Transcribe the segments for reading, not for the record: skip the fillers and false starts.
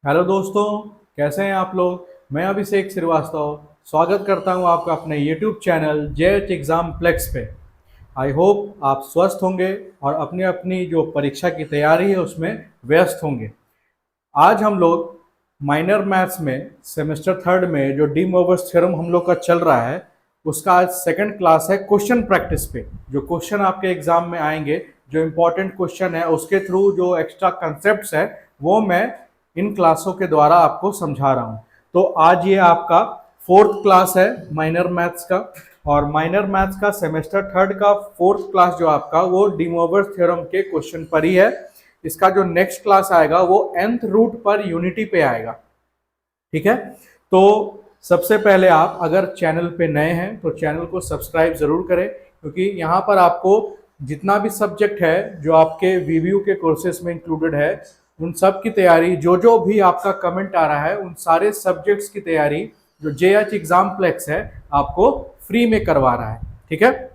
Hello दोस्तों, कैसे हैं आप लोग। मैं अभिषेक श्रीवास्तव स्वागत करता हूं आपका अपने YouTube channel JH exam plex पे। आई होप आप स्वस्थ होंगे और अपनी अपनी जो परीक्षा की तैयारी है उसमें व्यस्त होंगे। आज हम लोग माइनर मैथ्स में सेमेस्टर थर्ड में जो डी मोवर्स थ्योरम हम लोग का चल रहा है उसका आज सेकंड क्लास है क्वेश्चन प्रैक्टिस पे। जो क्वेश्चन आपके एग्जाम में आएंगे, जो इम्पोर्टेंट क्वेश्चन है उसके थ्रू जो एक्स्ट्रा कंसेप्ट है वो मैं इन क्लासों के द्वारा आपको समझा रहा हूँ। तो आज ये आपका फोर्थ क्लास है माइनर मैथ्स का, और माइनर मैथ्स का सेमेस्टर थर्ड का फोर्थ क्लास जो आपका वो डी मोवर्स थ्योरम के क्वेश्चन पर ही है। इसका जो नेक्स्ट क्लास आएगा वो nth रूट पर यूनिटी पे आएगा। ठीक है, तो सबसे पहले आप अगर चैनल पे नए हैं तो चैनल को सब्सक्राइब जरूर करें, क्योंकि यहाँ पर आपको जितना भी सब्जेक्ट है जो आपके वीवीयू के कोर्सेज में इंक्लूडेड है उन सब की तैयारी, जो जो भी आपका कमेंट आ रहा है उन सारे सब्जेक्ट्स की तैयारी जो जेएच एग्जाम प्लेक्स है आपको फ्री में करवा रहा है। ठीक है,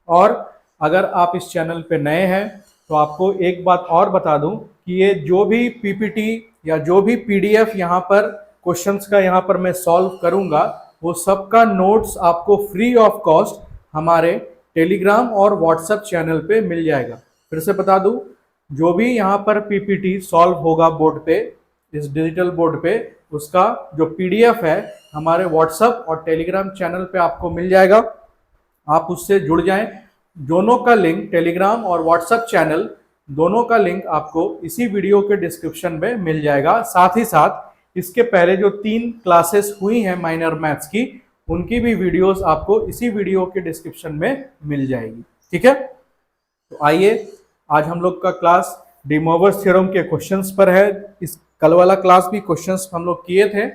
और अगर आप इस चैनल पे नए हैं तो आपको एक बात और बता दूं कि ये जो भी पीपीटी या जो भी पीडीएफ यहाँ पर क्वेश्चंस का यहाँ पर मैं सॉल्व करूंगा वो सबका नोट्स आपको फ्री ऑफ कॉस्ट हमारे टेलीग्राम और व्हाट्सएप चैनल पे मिल जाएगा। फिर से बता दूं, जो भी यहाँ पर पीपीटी सॉल्व होगा बोर्ड पे, इस डिजिटल बोर्ड पे, उसका जो पीडीएफ है हमारे व्हाट्सएप और टेलीग्राम चैनल पे आपको मिल जाएगा। आप उससे जुड़ जाएं। दोनों का लिंक, टेलीग्राम और व्हाट्सएप चैनल दोनों का लिंक आपको इसी वीडियो के डिस्क्रिप्शन में मिल जाएगा। साथ ही साथ इसके पहले जो 3 क्लासेस हुई हैं माइनर मैथ्स की, उनकी भी वीडियोस आपको इसी वीडियो के डिस्क्रिप्शन में मिल जाएगी। ठीक है, तो आइए आज हम लोग का क्लास डी मोवर्स थ्योरम के क्वेश्चंस पर है। इस कल वाला क्लास भी क्वेश्चंस हम लोग किए थे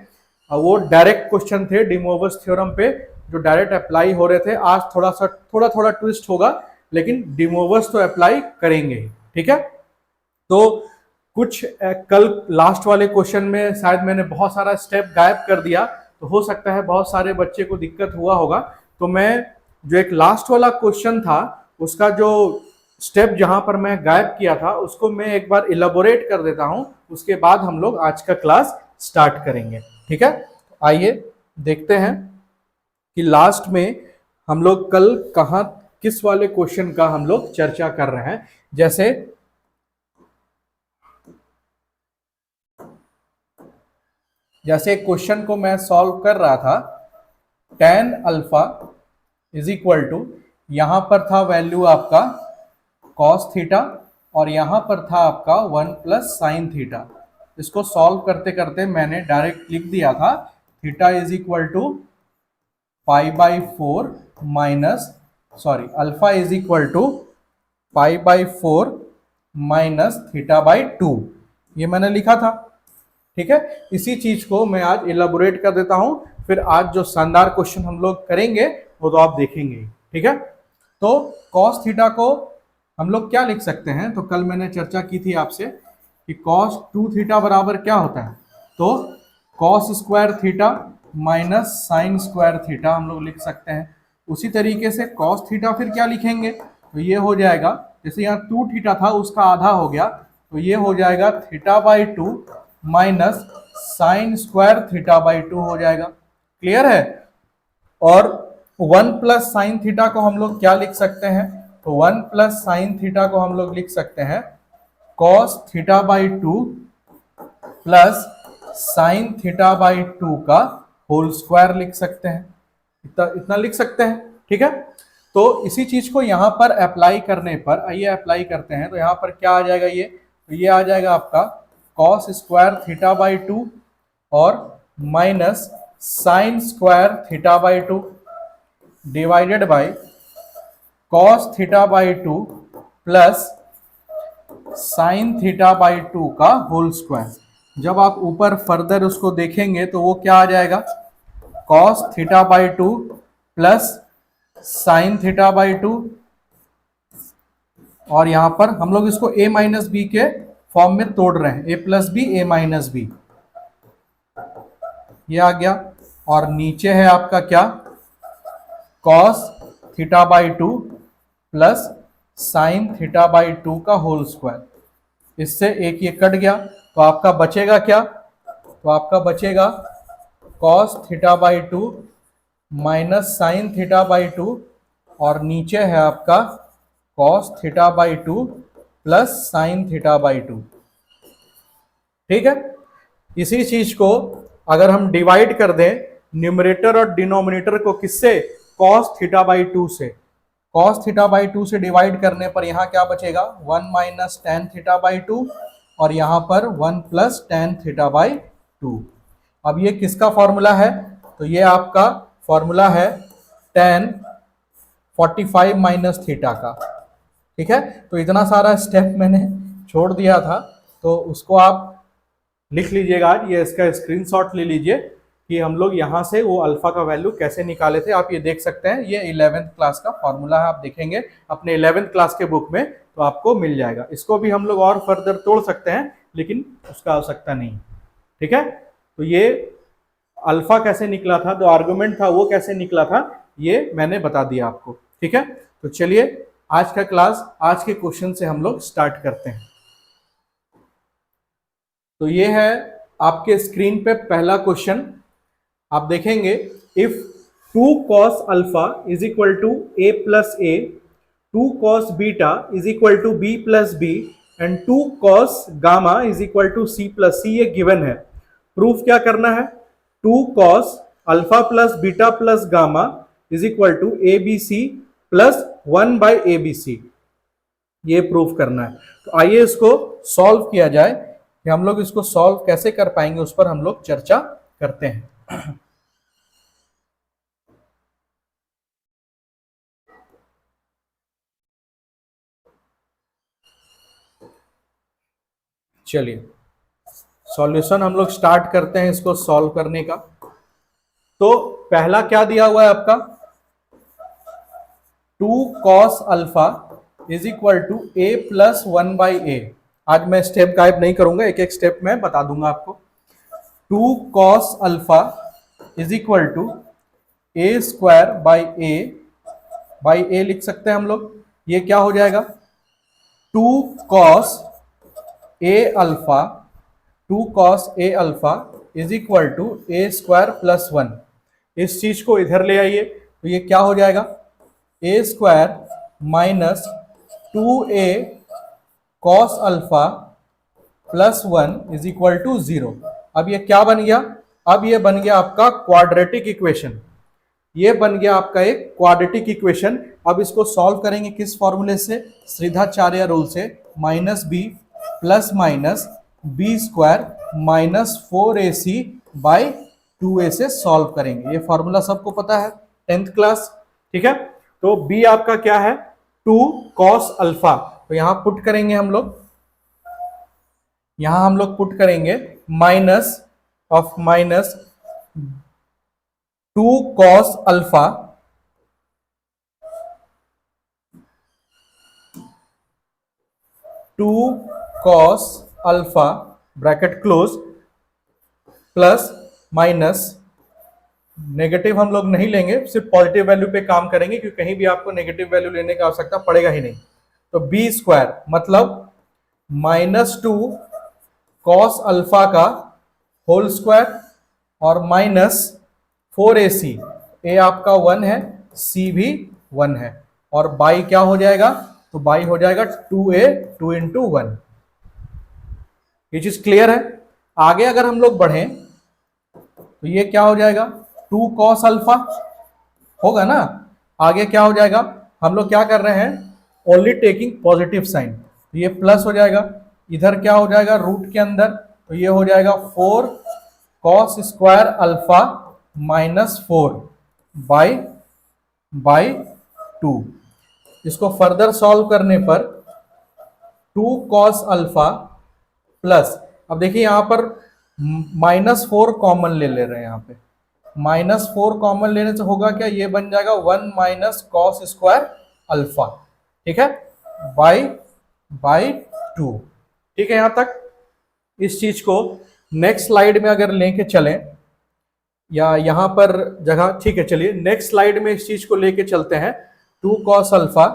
और वो डायरेक्ट क्वेश्चन थे डी मोवर्स थ्योरम पे जो डायरेक्ट अप्लाई हो रहे थे। आज थोड़ा थोड़ा ट्विस्ट होगा, लेकिन डी मोवर्स तो अप्लाई करेंगे ही। ठीक है, तो कुछ कल लास्ट वाले क्वेश्चन में शायद मैंने बहुत सारा स्टेप गायब कर दिया, तो हो सकता है बहुत सारे बच्चे को दिक्कत हुआ होगा। तो मैं जो एक लास्ट वाला क्वेश्चन था उसका जो स्टेप जहां पर मैं गायब किया था उसको मैं एक बार इलाबोरेट कर देता हूं, उसके बाद हम लोग आज का क्लास स्टार्ट करेंगे। ठीक है, तो आइए देखते हैं कि लास्ट में हम लोग कल कहाँ किस वाले क्वेश्चन का हम लोग चर्चा कर रहे हैं। जैसे क्वेश्चन को मैं सॉल्व कर रहा था, tan alpha is equal to, यहां पर था वैल्यू आपका cos थीटा और यहां पर था आपका 1 प्लस साइन थीटा। इसको सॉल्व करते करते मैंने डायरेक्ट लिख दिया था theta is equal to pi by 4 minus, sorry, alpha is equal to pi by 4 minus theta by 2, ये मैंने लिखा था। ठीक है, इसी चीज को मैं आज इलाबोरेट कर देता हूं, फिर आज जो शानदार क्वेश्चन हम लोग करेंगे वो तो आप देखेंगे। ठीक है, तो cos थीटा को हम लोग क्या लिख सकते हैं, तो कल मैंने चर्चा की थी आपसे कि cos 2 थीटा बराबर क्या होता है, तो cos square theta minus sine square theta हम लोग लिख सकते हैं। उसी तरीके से cos थीटा फिर क्या लिखेंगे, तो ये हो जाएगा, जैसे यहाँ 2 थीटा था उसका आधा हो गया, तो ये हो जाएगा theta by 2 minus sine square theta by 2 हो जाएगा। क्लियर है। और 1 प्लस साइन थीटा को हम लोग क्या लिख सकते हैं, तो 1 प्लस साइन थीटा को हम लोग लिख सकते हैं cos theta by 2 plus sine theta by 2 का होल स्क्वायर लिख सकते हैं। इतना लिख सकते हैं। ठीक है, तो इसी चीज को यहां पर अप्लाई करने पर, आइए अप्लाई करते हैं, तो यहां पर क्या आ जाएगा, ये तो ये आ जाएगा आपका cos स्क्वायर थीटा बाई 2 और minus sine square theta by 2 divided by cos theta by 2 plus sine theta by 2 का होल स्क्वायर। जब आप ऊपर फर्दर उसको देखेंगे तो वो क्या आ जाएगा, cos theta by 2 plus sine theta by 2, और यहां पर हम लोग इसको a माइनस बी के फॉर्म में तोड़ रहे हैं, a plus b a minus b, ये आ गया। और नीचे है आपका क्या, cos theta by 2 plus sine theta by 2 का होल स्क्वायर। इससे एक ये कट गया, तो आपका बचेगा क्या, तो आपका बचेगा cos theta by two minus sign theta by two, और नीचे है आपका cos theta by two plus sine theta by two. ठीक है, इसी चीज को अगर हम डिवाइड कर दें न्यूमरेटर और डिनोमिनेटर को, किससे, कॉस थीटा बाई टू से, कॉस थीटा बाई टू से डिवाइड करने पर यहां क्या बचेगा, 1 minus tan theta by two, और यहां पर 1 plus tan theta by two. अब ये किसका फॉर्मूला है, तो ये आपका फॉर्मूला है टेन 45 माइनस थीटा का। ठीक है, तो इतना सारा स्टेप मैंने छोड़ दिया था, तो उसको आप लिख लीजिएगा आज, ये इसका स्क्रीनशॉट ले लीजिए कि हम लोग यहाँ से वो अल्फा का वैल्यू कैसे निकाले थे। आप ये देख सकते हैं, ये 11th क्लास का फॉर्मूला है, आप देखेंगे अपने 11th क्लास के बुक में तो आपको मिल जाएगा। इसको भी हम लोग और फर्दर तोड़ सकते हैं, लेकिन उसका आवश्यकता नहीं। ठीक है, तो ये अल्फा कैसे निकला था, जो आर्गुमेंट था वो कैसे निकला था, ये मैंने बता दिया आपको। ठीक है, तो चलिए आज का क्लास, आज के क्वेश्चन से हम लोग स्टार्ट करते हैं। तो ये है आपके स्क्रीन पे पहला क्वेश्चन, आप देखेंगे, if 2 cos alpha is equal to a plus A, 2 cos beta is equal to b plus B, and 2 cos gamma is equal to c plus C, ये गिवन है। प्रूफ क्या करना है, 2 cos alpha plus beta plus gamma is equal to A B C plus 1 by A B C, ये proof करना है। तो आइए इसको सॉल्व किया जाए, कि हम लोग इसको सॉल्व कैसे कर पाएंगे उस पर हम लोग चर्चा करते हैं। चलिए सॉल्यूशन हम लोग स्टार्ट करते हैं इसको सॉल्व करने का। तो पहला क्या दिया हुआ है आपका, 2 cos alpha is equal to A plus 1 by A. आज मैं स्टेप गायब नहीं करूंगा, एक एक स्टेप में बता दूंगा आपको। 2 cos alpha is equal to a square by a लिख सकते हैं हम लोग। ये क्या हो जाएगा, 2 cos a alpha, 2 cos a alpha is equal to a square plus 1। इस चीज को इधर ले आइए, तो ये क्या हो जाएगा, a square minus 2a cos alpha plus 1 is equal to 0। अब ये क्या बन गया, अब ये बन गया आपका क्वाड्रेटिक इक्वेशन, ये बन गया आपका एक क्वाड्रेटिक इक्वेशन। अब इसको सॉल्व करेंगे किस फॉर्मूले से, श्रीधाचार्य रूल से, minus b plus minus b square minus 4ac by 2a से सॉल्व करेंगे। ये फॉर्मूला सबको पता है, 10th क्लास। ठीक है, तो b आपका क्या है, 2 cos अल्फा, तो यहां पुट करेंगे हम लोग, यहां हम लोग पुट करेंगे minus of minus 2 cos alpha two cos alpha bracket close plus minus, negative हम लोग नहीं लेंगे, सिर्फ पॉजिटिव वैल्यू पे काम करेंगे, क्योंकि कहीं भी आपको नेगेटिव वैल्यू लेने की आवश्यकता पड़ेगा ही नहीं। तो बी स्क्वायर मतलब माइनस 2 cos अल्फा का होल स्क्वायर और माइनस 4ac, ए आपका 1 है, सी भी 1 है, और बाई क्या हो जाएगा, तो बाई हो जाएगा 2a 2 इंटू 1। ये चीज क्लियर है। आगे अगर हम लोग बढ़ें तो ये क्या हो जाएगा, 2 cos अल्फा होगा ना, आगे क्या हो जाएगा, हम लोग क्या कर रहे हैं, ओनली टेकिंग पॉजिटिव साइन, तो ये प्लस हो जाएगा, इधर क्या हो जाएगा रूट के अंदर, तो ये हो जाएगा 4 cos square alpha minus 4 by 2। इसको फर्दर सॉल्व करने पर 2 cos अल्फा प्लस, अब देखिए यहां पर -4 कॉमन ले रहे हैं, यहाँ पे -4 कॉमन लेने से होगा क्या, ये बन जाएगा 1 माइनस कॉस स्क्वायर अल्फा। ठीक है, बाई 2। ठीक है, यहां तक इस चीज को नेक्स्ट स्लाइड में अगर लेके चलें, या यहां पर जगह, ठीक है चलिए नेक्स्ट स्लाइड में इस चीज को लेके चलते हैं। 2 cos अल्फा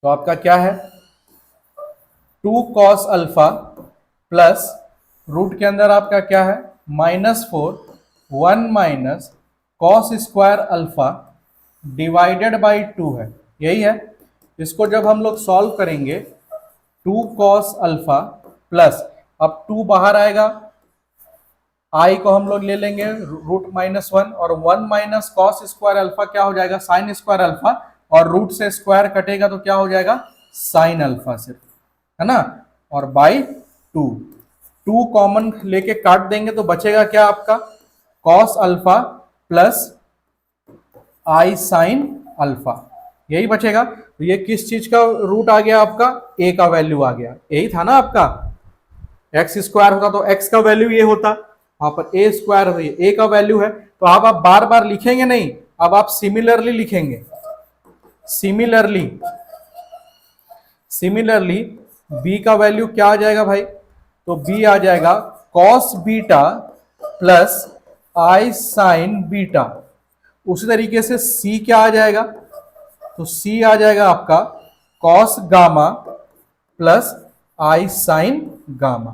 तो आपका क्या है, 2 cos अल्फा प्लस रूट के अंदर आपका क्या है -4 1 minus cos square alpha divided by 2 है, यही है। इसको जब हम लोग सॉल्व करेंगे 2 cos अल्फा प्लस, अब 2 बाहर आएगा, आई को हम लोग ले लेंगे रूट -1 और 1 माइनस कॉस स्क्वायर अल्फा क्या हो जाएगा साइन स्क्वायर अल्फा, और रूट से स्क्वायर कटेगा तो क्या हो जाएगा साइन अल्फा सिर्फ, है ना, और बाई 2, 2 कॉमन लेके काट देंगे तो बचेगा क्या आपका cos alpha plus i sine alpha, यही बचेगा। तो ये किस चीज का रूट आ गया आपका, ए का वैल्यू आ गया, यही था ना आपका, एक्स स्क्वायर होता तो एक्स का वैल्यू ये होता, वहां पर ए स्क्वायर है, ए का वैल्यू है, तो अब आप बार बार लिखेंगे नहीं, अब आप सिमिलरली लिखेंगे, सिमिलरली, सिमिलरली बी का वैल्यू क्या आ जाएगा भाई, तो बी आ जाएगा cos beta plus i sign beta. उसी तरीके से सी क्या आ जाएगा, तो सी आ जाएगा आपका cos gamma plus i sign gamma,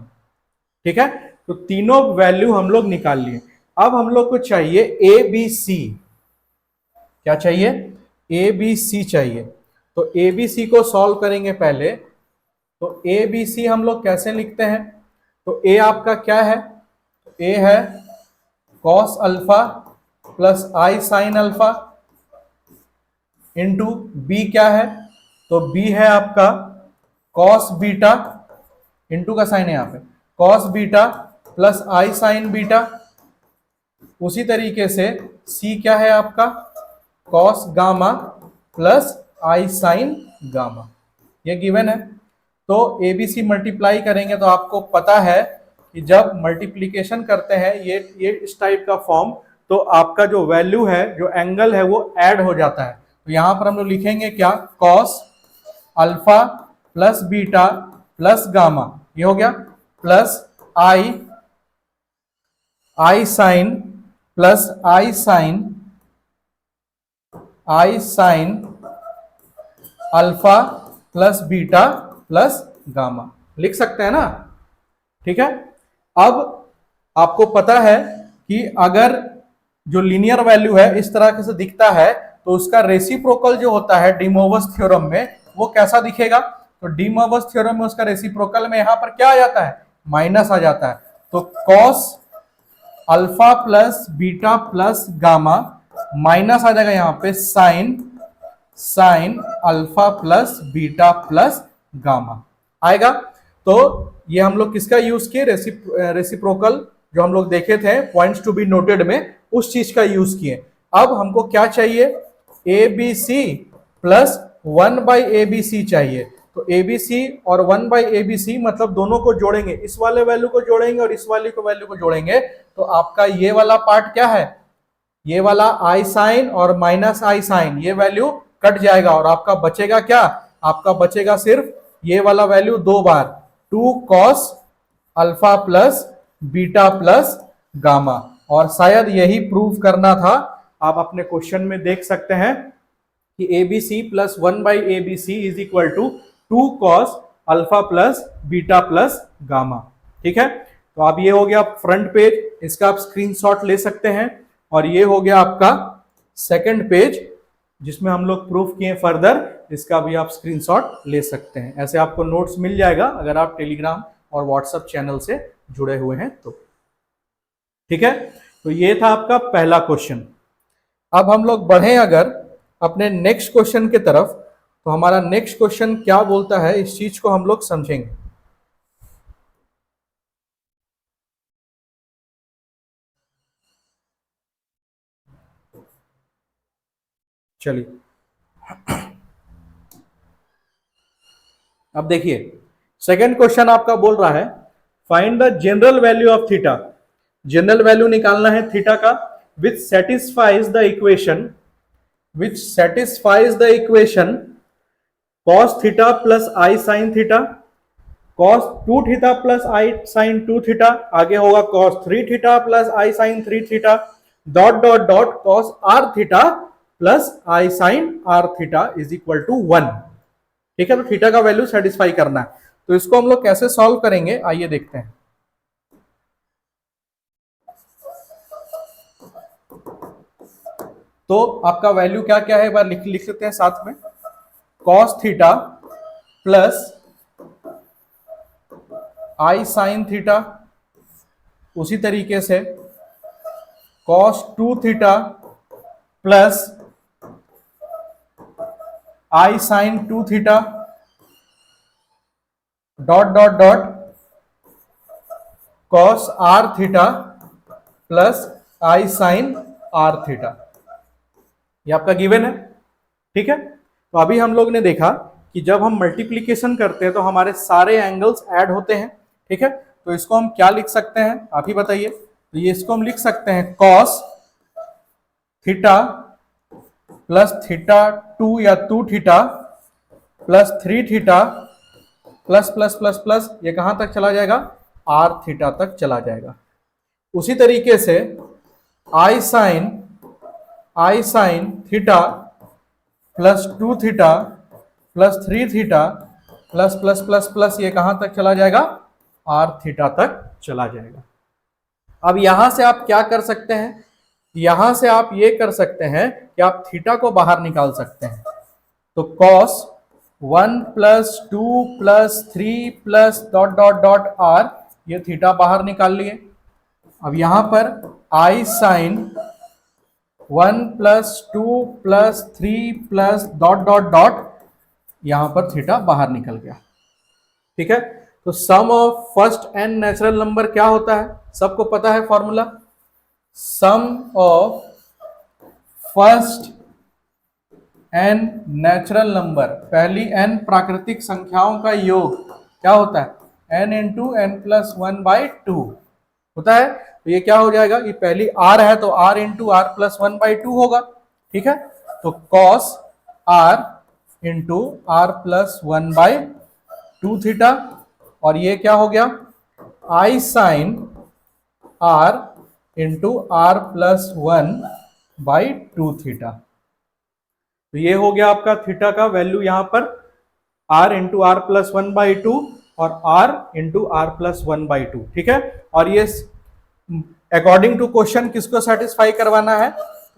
ठीक है। तो तीनों वैल्यू हम लोग निकाल लिए। अब हम लोग को चाहिए ए बी सी, क्या चाहिए, ए बी सी चाहिए। तो ए बी सी को सॉल्व करेंगे पहले, तो ए बी सी हम लोग कैसे लिखते हैं, तो ए आपका क्या है, ए है cos alpha plus i sine alpha into B क्या है, तो बी है आपका कॉस बीटा, इंटू का साइन है यहाँ पे, cos beta plus i sign beta. उसी तरीके से सी क्या है आपका cos gamma plus i sign gamma, ये गिवन है। तो एबीसी मल्टीप्लाई करेंगे तो आपको पता है कि जब मल्टीप्लीकेशन करते हैं ये इस टाइप का फॉर्म, तो आपका जो वैल्यू है, जो एंगल है वो ऐड हो जाता है। तो यहां पर हम लोग लिखेंगे क्या, cos alpha plus beta plus gamma, ये हो गया, plus i sine plus i sine alpha plus beta plus gamma, लिख सकते हैं ना, ठीक है। अब आपको पता है कि अगर जो लीनियर वैल्यू है इस तरह से दिखता है तो उसका रेसिप्रोकल जो होता है डी मोवर्स थ्योरम में वो कैसा दिखेगा, तो डी मोवर्स थ्योरम में उसका रेसिप्रोकल में यहां पर क्या आ जाता है, माइनस आ जाता है। तो cos alpha plus beta plus gamma minus आ जाएगा यहाँ पे sine alpha plus beta plus gamma आएगा। तो ये हम लोग किसका यूज किए, रेसिप्रोकल जो हम लोग देखे थे पॉइंट्स टू बी नोटेड में, उस चीज का यूज किए। अब हमको क्या चाहिए, ए बी सी प्लस 1/ABC चाहिए। तो ABC और 1/ABC मतलब दोनों को जोड़ेंगे, इस वाले वैल्यू को जोड़ेंगे और इस वाले को वैल्यू को जोड़ेंगे, तो आपका ये वाला पार्ट क्या है, ये वाला आई साइन और माइनस आई साइन, ये वैल्यू कट जाएगा और आपका बचेगा क्या, आपका बचेगा सिर्फ ये वाला वैल्यू 2 बार, 2 cos alpha plus beta plus gamma. और शायद यही प्रूव करना था, आप अपने क्वेश्चन में देख सकते हैं कि ABC plus 1/ABC is equal to 2 cos alpha plus beta plus gamma, ठीक है। तो अब ये हो गया फ्रंट पेज, इसका आप स्क्रीनशॉट ले सकते हैं, और ये हो गया आपका सेकंड पेज जिसमें हम लोग प्रूफ किए फर्दर, इसका भी आप स्क्रीनशॉट ले सकते हैं। ऐसे आपको नोट्स मिल जाएगा अगर आप टेलीग्राम और व्हाट्सएप चैनल से जुड़े हुए हैं तो, ठीक है। तो ये था आपका पहला क्वेश्चन। अब हम लोग बढ़े अगर अपने नेक्स्ट क्वेश्चन की तरफ, तो हमारा नेक्स्ट क्वेश्चन क्या बोलता है इस चीज को हम लोग समझेंगे। चलिए अब देखिए, सेकंड क्वेश्चन आपका बोल रहा है find the general value of theta. General value निकालना है थीटा का which satisfies the equation cos theta plus i sine theta, cos 2 theta plus i sine 2 theta, आगे होगा cos 3 theta plus i sine 3 theta, dot dot dot cos r theta plus i sine r theta is equal to 1। ठीक है, तो theta का value satisfy करना है। तो इसको हम लोग कैसे सॉल्व करेंगे, आइए देखते हैं। तो आपका वैल्यू क्या क्या है, एक बार लिख लिख लेते हैं साथ में। Cos theta plus i sine theta, उसी तरीके से cos two theta plus i sine two theta dot dot dot cos r theta plus i sine r theta. ये आपका गिवन है, ठीक है। तो अभी हम लोग ने देखा कि जब हम मल्टीप्लीकेशन करते हैं तो हमारे सारे एंगल्स ऐड होते हैं, ठीक है। तो इसको हम क्या लिख सकते हैं, आप ही बताइए। तो ये इसको हम लिख सकते हैं cos theta plus theta two या two theta plus three theta plus plus plus plus, ये कहां तक चला जाएगा, आर थीटा तक चला जाएगा। उसी तरीके से i sine theta plus two theta plus three theta plus plus plus plus, ये कहां तक चला जाएगा, आर थीटा तक चला जाएगा। अब यहां से आप क्या कर सकते हैं, यहां से आप ये कर सकते हैं कि आप थीटा को बाहर निकाल सकते हैं। तो cos 1 plus two plus three plus dot dot dot r, ये थीटा बाहर निकाल लिए। अब यहां पर i sine 1 plus two plus three plus dot dot dot, यहां पर थीटा बाहर निकल गया, ठीक है। तो sum of first n natural number क्या होता है, सबको पता है formula. Sum of first n natural number, पहली एन प्राकृतिक संख्याओं का योग क्या होता है, n into n plus one by two होता है। तो ये क्या हो जाएगा, ये पहली आर है तो r into r plus one by two होगा, ठीक है। तो cos r into r plus one by two theta, और ये क्या हो गया, i sine r into r plus one by two theta. तो ये हो गया आपका थीटा का वैल्यू यहां पर, r into r plus one by two और r into r plus one by two, ठीक है। और ये अकॉर्डिंग टू क्वेश्चन किसको सेटिस्फाई करवाना है,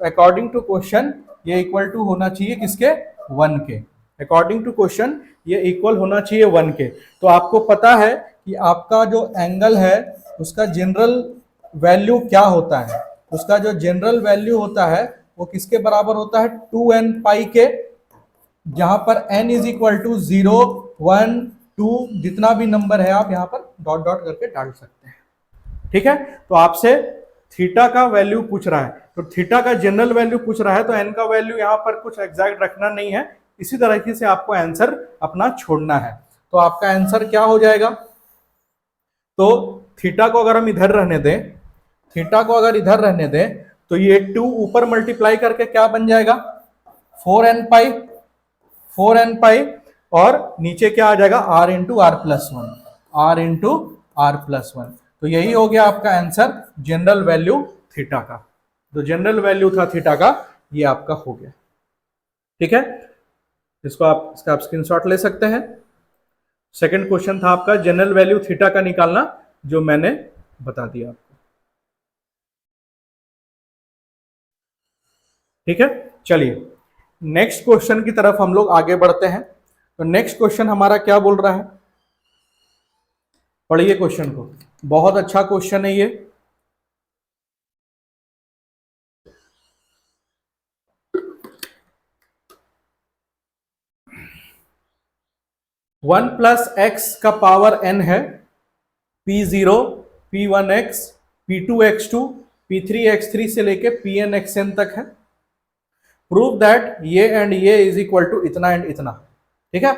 अकॉर्डिंग टू क्वेश्चन ये इक्वल टू होना चाहिए किसके, वन के। अकॉर्डिंग टू क्वेश्चन ये इक्वल होना चाहिए वन के। तो आपको पता है कि आपका जो एंगल है उसका जनरल वैल्यू क्या होता है, उसका जो जनरल वैल्यू होता है वो किसके बराबर होता है, 2n पाई के, जहां पर n इज इक्वल टू 0 1 2, जितना भी नंबर है आप यहां पर डॉट डॉट करके डाल सकते हैं, ठीक है। तो आपसे थीटा का वैल्यू पूछ रहा है, तो थीटा का जनरल वैल्यू पूछ रहा है, तो n का वैल्यू यहां पर कुछ एग्जैक्ट रखना नहीं है, इसी तरीके से आपको आंसर अपना छोड़ना है। तो आपका आंसर क्या हो जाएगा, तो थीटा को अगर हम इधर रहने दें, थीटा को अगर इधर रहने दें तो ये 2 ऊपर मल्टीप्लाई करके क्या बन जाएगा, 4n पाई, 4n पाई, और नीचे क्या आ जाएगा, r into r plus one, r into r plus one. तो यही हो गया आपका आंसर जनरल वैल्यू थीटा का। जो जनरल वैल्यू था थीटा का ये आपका हो गया, ठीक है। इसका आप स्क्रीनशॉट ले सकते हैं। सेकंड क्वेश्चन था आपका जनरल वैल्यू थीटा का निकालना, जो मैंने बता दिया आपको, ठीक है। चलिए नेक्स्ट क्वेश्चन की तरफ हम लोग आगे बढ़ते हैं। तो नेक्स्ट क्वेश्चन हमारा क्या बोल रहा है, पढ़िए क्वेश्चन को, बहुत अच्छा क्वेश्चन है ये। वन प्लस एक्स का पावर n है, P0 P1x P2x2 P3x3 से लेके Pn तक है। प्रूव दैट ये एंड ये इज इक्वल टू इतना एंड इतना, ठीक है।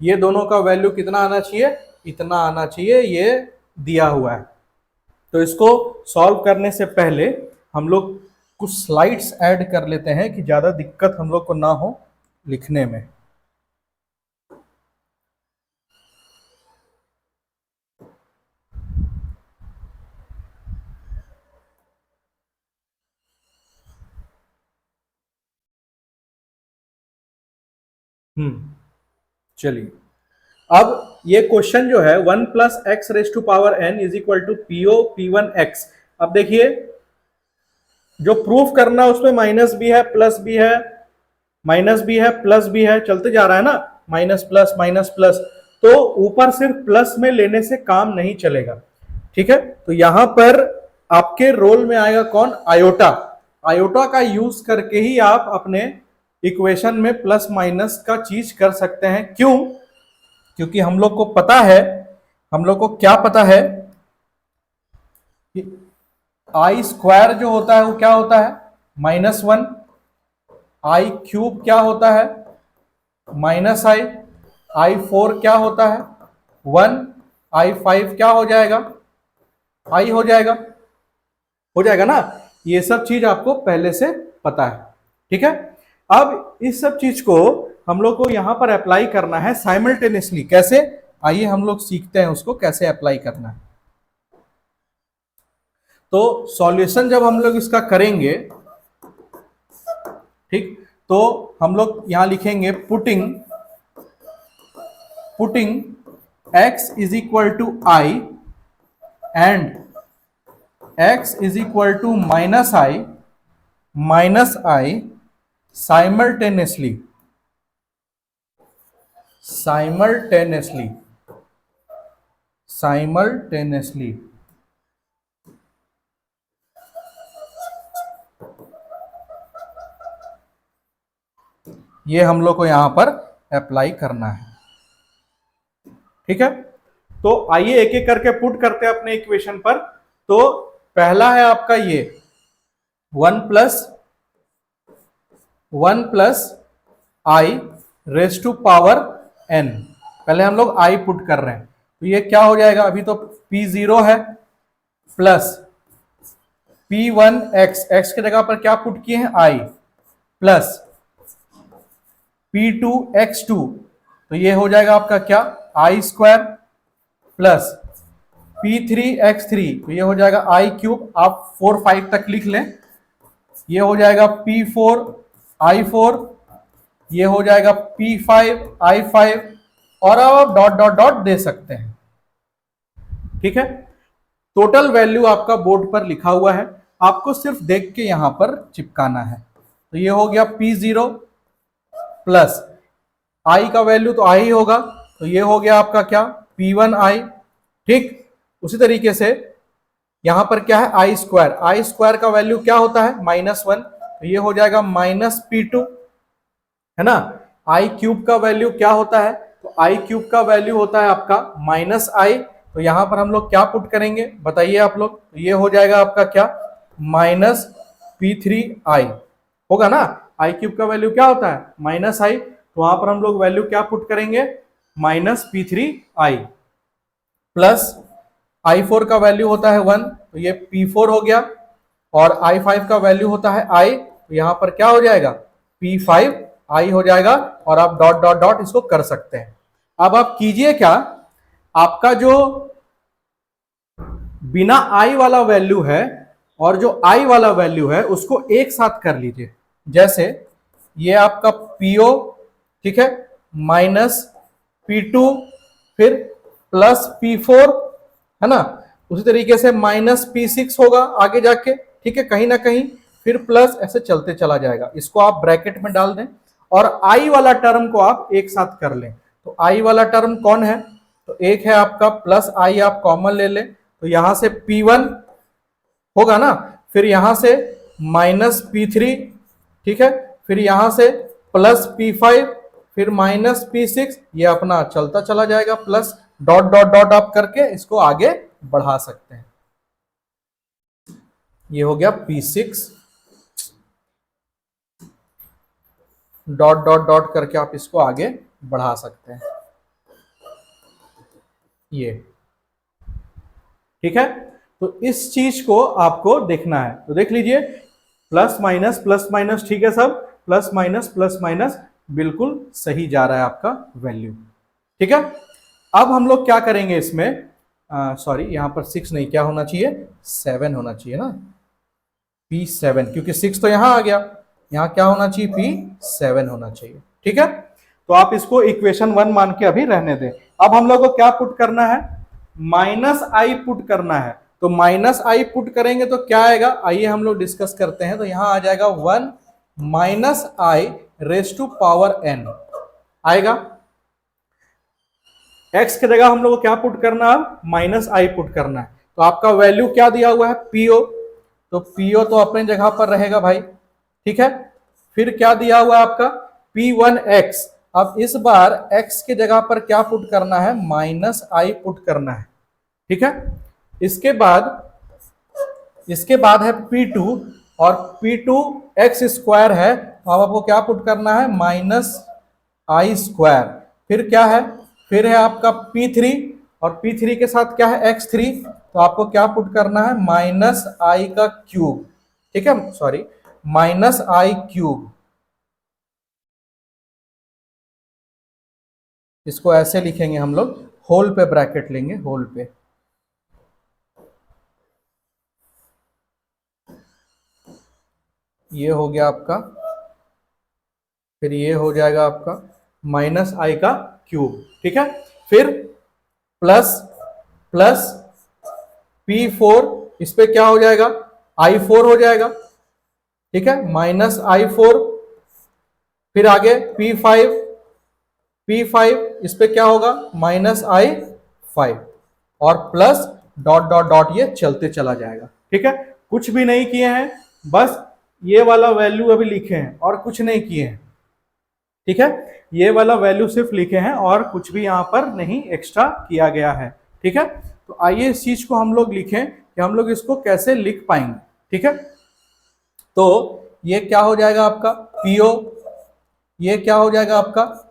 ये दोनों का वैल्यू कितना आना चाहिए, इतना आना चाहिए, ये दिया हुआ है। तो इसको सॉल्व करने से पहले हम लोग कुछ स्लाइड्स ऐड कर लेते हैं कि ज्यादा दिक्कत हम लोग को ना हो लिखने में। चलिए, अब ये क्वेश्चन जो है 1 plus x raise to power n is equal to p o P1 x. अब देखिए, जो प्रूफ करना है उसमें माइनस भी है प्लस भी है, माइनस भी है प्लस भी है, चलते जा रहा है ना, माइनस प्लस। तो ऊपर सिर्फ प्लस में लेने से काम नहीं चलेगा, ठीक है। तो यहां पर आपके रोल में आएगा कौन, आयोटा। आयोटा का यूज करके ही आप अपने इक्वेशन में प्लस माइनस का चीज कर सकते हैं। क्यों? क्योंकि हम लोग को पता है, हम लोग को क्या पता है कि आई स्क्वायर जो होता है वो क्या होता है, -1। आई क्यूब क्या होता है, -i। i4 क्या होता है, 1। i5 क्या हो जाएगा, i हो जाएगा ना। ये सब चीज आपको पहले से पता है, ठीक है। अब इस सब चीज को हम लोग को यहां पर अप्लाई करना है साइमल्टेनियसली। कैसे, आइए हम लोग सीखते हैं उसको कैसे अप्लाई करना है। तो सॉल्यूशन जब हम लोग इसका करेंगे, ठीक, तो हम लोग यहां लिखेंगे putting x is equal to i and x is equal to minus i simultaneously ये हम लोग को यहां पर अप्लाई करना है, ठीक है। तो आइए एक एक करके पुट करते हैं अपने इक्वेशन पर। तो पहला है आपका ये 1 plus i raise to power n। पहले हम लोग i पुट कर रहे हैं, तो ये क्या हो जाएगा, अभी तो p0 है, प्लस p1 x की जगह पर क्या पुट किए हैं, i, प्लस p2 x2, तो ये हो जाएगा आपका क्या, i square, plus p3 x3, तो ये हो जाएगा i क्यूब। आप 4 5 तक लिख लें। ये हो जाएगा p4 i4, ये हो जाएगा p5 i5, और अब आप डॉट डॉट डॉट दे सकते हैं, ठीक है। टोटल वैल्यू आपका बोर्ड पर लिखा हुआ है, आपको सिर्फ देख के यहां पर चिपकाना है। तो ये हो गया p0 प्लस i का वैल्यू तो i ही होगा, तो ये हो गया आपका क्या, p1i, ठीक। उसी तरीके से यहां पर क्या है, आई स्क्वायर का वैल्यू क्या होता है, -1, तो ये हो जाएगा -p2, है ना। आई क्यूब का वैल्यू क्या होता है, तो आई क्यूब का वैल्यू होता है आपका -i, तो यहां पर हम लोग क्या पुट करेंगे बताइए आप लोग, तो ये हो जाएगा आपका क्या, -p3i होगा ना। आई क्यूब का वैल्यू क्या होता है, -i, तो वहां पर हम लोग वैल्यू क्या पुट करेंगे, -p3i, प्लस i4 का वैल्यू होता है 1, तो ये p4 हो गया, और i5 का वैल्यू होता है i, तो यहां पर क्या हो जाएगा, p5i हो जाएगा, और आप डॉट डॉट डॉट इसको कर सकते हैं। अब आप कीजिए क्या, आपका जो बिना i वाला वैल्यू है और जो i वाला वैल्यू है उसको एक साथ कर लीजिए। जैसे ये आपका po, ठीक है, माइनस p2, फिर प्लस p4, है ना। उसी तरीके से -p6 होगा आगे जाके, ठीक है, कहीं ना कहीं, फिर प्लस, ऐसे चलते चला जाएगा। इसको आप ब्रैकेट में डाल दें और i वाला टर्म को आप एक साथ कर लें। तो i वाला टर्म कौन है, तो एक है आपका प्लस i, आप कॉमन ले लें, तो यहां से p1 होगा ना, फिर यहां से -p3, ठीक है, फिर यहां से प्लस p5, फिर -p6, ये अपना चलता चला जाएगा, प्लस डॉट डॉट डॉट आप करके इसको आगे बढ़ा सकते हैं। ये हो गया p6, डॉट डॉट डॉट करके आप इसको आगे बढ़ा सकते हैं, ये, ठीक है। तो इस चीज को आपको देखना है, तो देख लीजिए, प्लस माइनस, ठीक है, सब प्लस माइनस बिल्कुल सही जा रहा है आपका वैल्यू, ठीक है। अब हम लोग क्या करेंगे इसमें, सॉरी यहां पर 6 नहीं, क्या होना चाहिए, 7 होना चाहिए ना, p7, क्योंकि 6 तो यहां आ गया, यहां क्या होना चाहिए, p7 होना चाहिए, ठीक है। तो आप इसको इक्वेशन 1 मान के अभी रहने दें। अब हम लोग को क्या पुट करना है, माइनस आई पुट करना है। तो माइनस आई पुट करेंगे तो क्या आएगा, आइए हम लोग डिस्कस करते हैं। तो यहां आ जाएगा 1 minus i raise to power n आएगा। x की जगह हम लोग को क्या पुट करना है, माइनस आई पुट करना है। तो आपका वैल्यू क्या दिया हुआ है, पीओ, तो पीओ तो अपने जगह पर रहेगा भाई, ठीक है। फिर क्या दिया हुआ है आपका P1x। अब इस बार x की जगह पर क्या पुट करना है, माइनस आई पुट करना है, ठीक है। इसके बाद है P2 और P2 एक्स स्क्वायर है, तो अब आपको क्या पुट करना है, माइनस आई स्क्वायर। फिर क्या है, फिर है आपका P3 और P3 के साथ क्या है x3, तो आपको क्या पुट करना है, माइनस आई का क्यूब, ठीक है, सॉरी माइनस आई क्यूब। इसको ऐसे लिखेंगे हम लोग, होल पे ब्रैकेट लेंगे, होल पे। ये हो गया आपका, फिर ये हो जाएगा आपका माइनस आई का क्यूब, ठीक है। फिर प्लस प्लस P4, इस पे क्या हो जाएगा, I4 हो जाएगा, ठीक है, माइनस I4। फिर आगे P5 इस पे क्या होगा, माइनस I5 और प्लस डॉट डॉट डॉट ये चलते चला जाएगा, ठीक है। कुछ भी नहीं किए हैं, बस ये वाला वैल्यू अभी लिखे हैं और कुछ नहीं किए हैं, ठीक है। ये वाला वैल्यू सिर्फ लिखे हैं और कुछ भी यहां पर नहीं एक्स्ट्रा किया गया है, ठीक है। तो आइए इस चीज को हम लोग लिखें कि हम लोग इसको कैसे लिख पाएंगे, ठीक है। तो ये क्या हो जाएगा आपका पीओ, ये क्या हो जाएगा आपका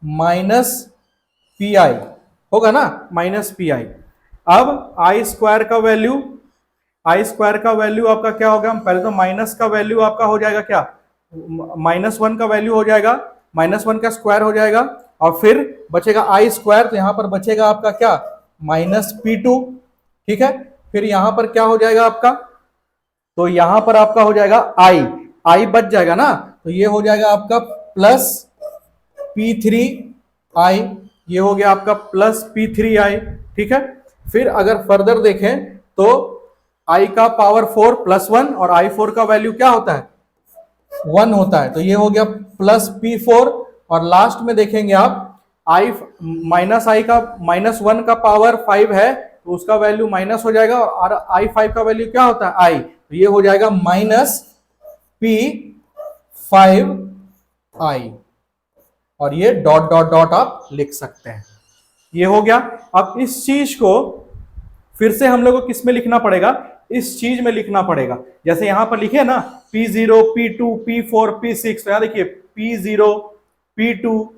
माइनस पी आई होगा ना, माइनस पी आई। अब आई स्क्वायर का वैल्यू, आई स्क्वायर का वैल्यू आपका क्या होगा, पहले तो माइनस का वैल्यू आपका हो जाएगा क्या, -1 का वैल्यू हो जाएगा, -1 का स्क्वायर हो जाएगा और फिर बचेगा आई स्क्वायर, तो यहां पर बचेगा आपका क्या, -P2, ठीक है। फिर यहां पर क्या हो जाएगा आपका, तो यहां पर आपका हो जाएगा आई बच जाएगा ना, तो ये हो जाएगा आपका प्लस P3i, ये हो गया आपका प्लस P3i, ठीक है। फिर अगर फर्दर देखें तो i का पावर 4 + 1 और i4 का वैल्यू क्या होता है, 1 होता है, तो ये हो गया प्लस P4 और लास्ट में देखेंगे आप i माइनस आई का -1 का पावर 5 है, तो उसका वैल्यू माइनस हो जाएगा और i5 का वैल्यू क्या होता है i, तो ये हो जाएगा -P5i और ये डॉट डॉट डॉट आप लिख सकते हैं। ये हो गया। अब इस चीज को फिर से हम लोग को किस में लिखना पड़ेगा, इस चीज में लिखना पड़ेगा। जैसे यहां पर लिखे ना P0 P2 P4 P6, तो यहां देखिए P0 P2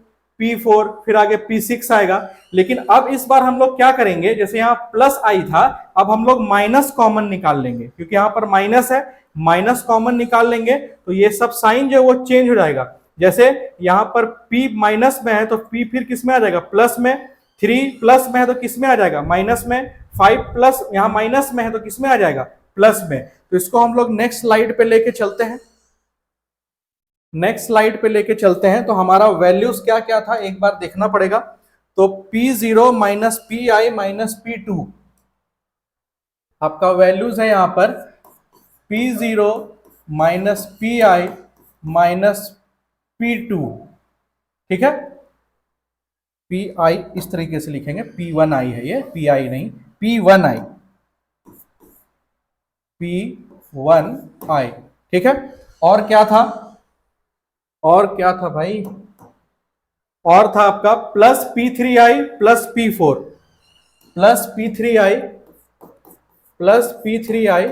P4 फिर आगे P6 आएगा। लेकिन अब इस बार हम लोग क्या करेंगे, जैसे यहां प्लस आई था, अब हम लोग माइनस कॉमन निकाल लेंगे, क्योंकि यहां पर माइनस है, माइनस कॉमन निकाल लेंगे तो ये सब साइन जो है वो चेंज हो जाएगा। जैसे यहां पर P माइनस में है तो P फिर किस में आ जाएगा, प्लस में, 3 प्लस में है तो किस में आ जाएगा, माइनस में, 5 प्लस यहां माइनस में है तो किस में आ जाएगा, प्लस में। तो इसको हम लोग नेक्स्ट स्लाइड पे लेके चलते हैं, नेक्स्ट स्लाइड पे लेके चलते हैं। तो हमारा वैल्यूज क्या क्या था एक बार देखना पड़ेगा। तो P0 minus Pi minus P2 आपका वैल्यूज है यहां पर P0 minus Pi minus P2, ठीक है। Pi इस तरीके से लिखेंगे, P1i है ये, Pi नहीं, P1i, P1i, ठीक है। और क्या था, और क्या था भाई, और था आपका plus P3i plus P4, plus P3i plus P3i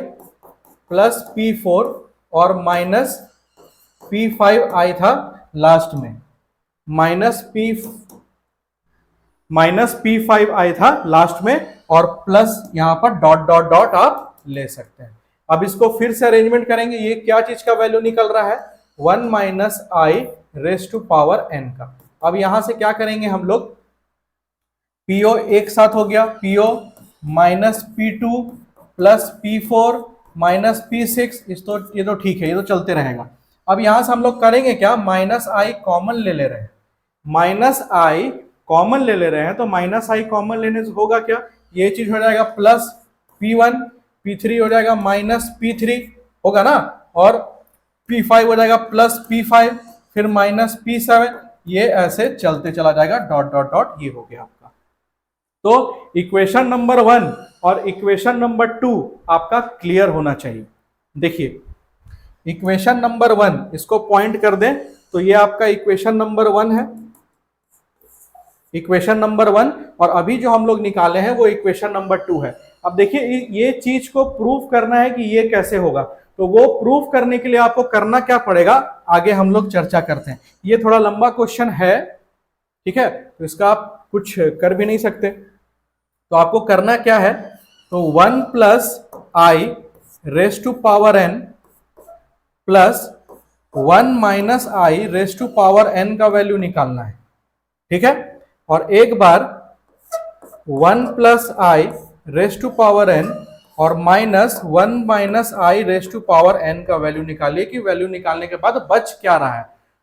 plus P4 और माइनस P5i था लास्ट में, माइनस P5i था लास्ट में और प्लस यहां पर डॉट डॉट डॉट आप ले सकते हैं। अब इसको फिर से अरेंजमेंट करेंगे, ये क्या चीज का वैल्यू निकल रहा है, 1 minus i raise to power n का। अब यहां से क्या करेंगे हम लोग, पीओ एक साथ हो गया, PO minus P2 plus P4 minus P6, ये तो ठीक है, ये तो चलते रहेगा। अब यहां से हम लोग करेंगे क्या, माइनस आई कॉमन ले रहे हैं, माइनस आई कॉमन ले रहे हैं, तो माइनस आई कॉमन लेने से होगा क्या, ये चीज हो जाएगा प्लस P1, P3 हो जाएगा माइनस P3 होगा ना, और P5 हो जाएगा प्लस P5, फिर माइनस P7, ये ऐसे चलते चला जाएगा, डॉट डॉट डॉट, ये हो गया आपका। तो इक्वेशन नंबर 1 और इक्वेशन नंबर 2 आपका क्लियर होना चाहिए। देखिए इक्वेशन नंबर 1, इसको पॉइंट कर दें तो ये आपका इक्वेशन नंबर 1 है, इक्वेशन नंबर 1, और अभी जो हम लोग निकाले हैं वो इक्वेशन नंबर 2 है। अब देखिए ये चीज को प्रूफ करना है कि ये कैसे होगा, तो वो प्रूफ करने के लिए आपको करना क्या पड़ेगा, आगे हम लोग चर्चा करते हैं। ये थोड़ा लंबा क्वेश्चन है, ठीक है, तो इसका आप कुछ कर भी नहीं सकते। तो आपको करना क्या है, तो 1 plus i raise to power n plus 1 minus i raise to power n का वैल्यू निकालना है, ठीक है। और एक बार 1 plus i raise to power n और minus 1 minus i raise to power n का वैल्यू निकालिए कि वैल्यू निकालने के बाद बच क्या रहा है।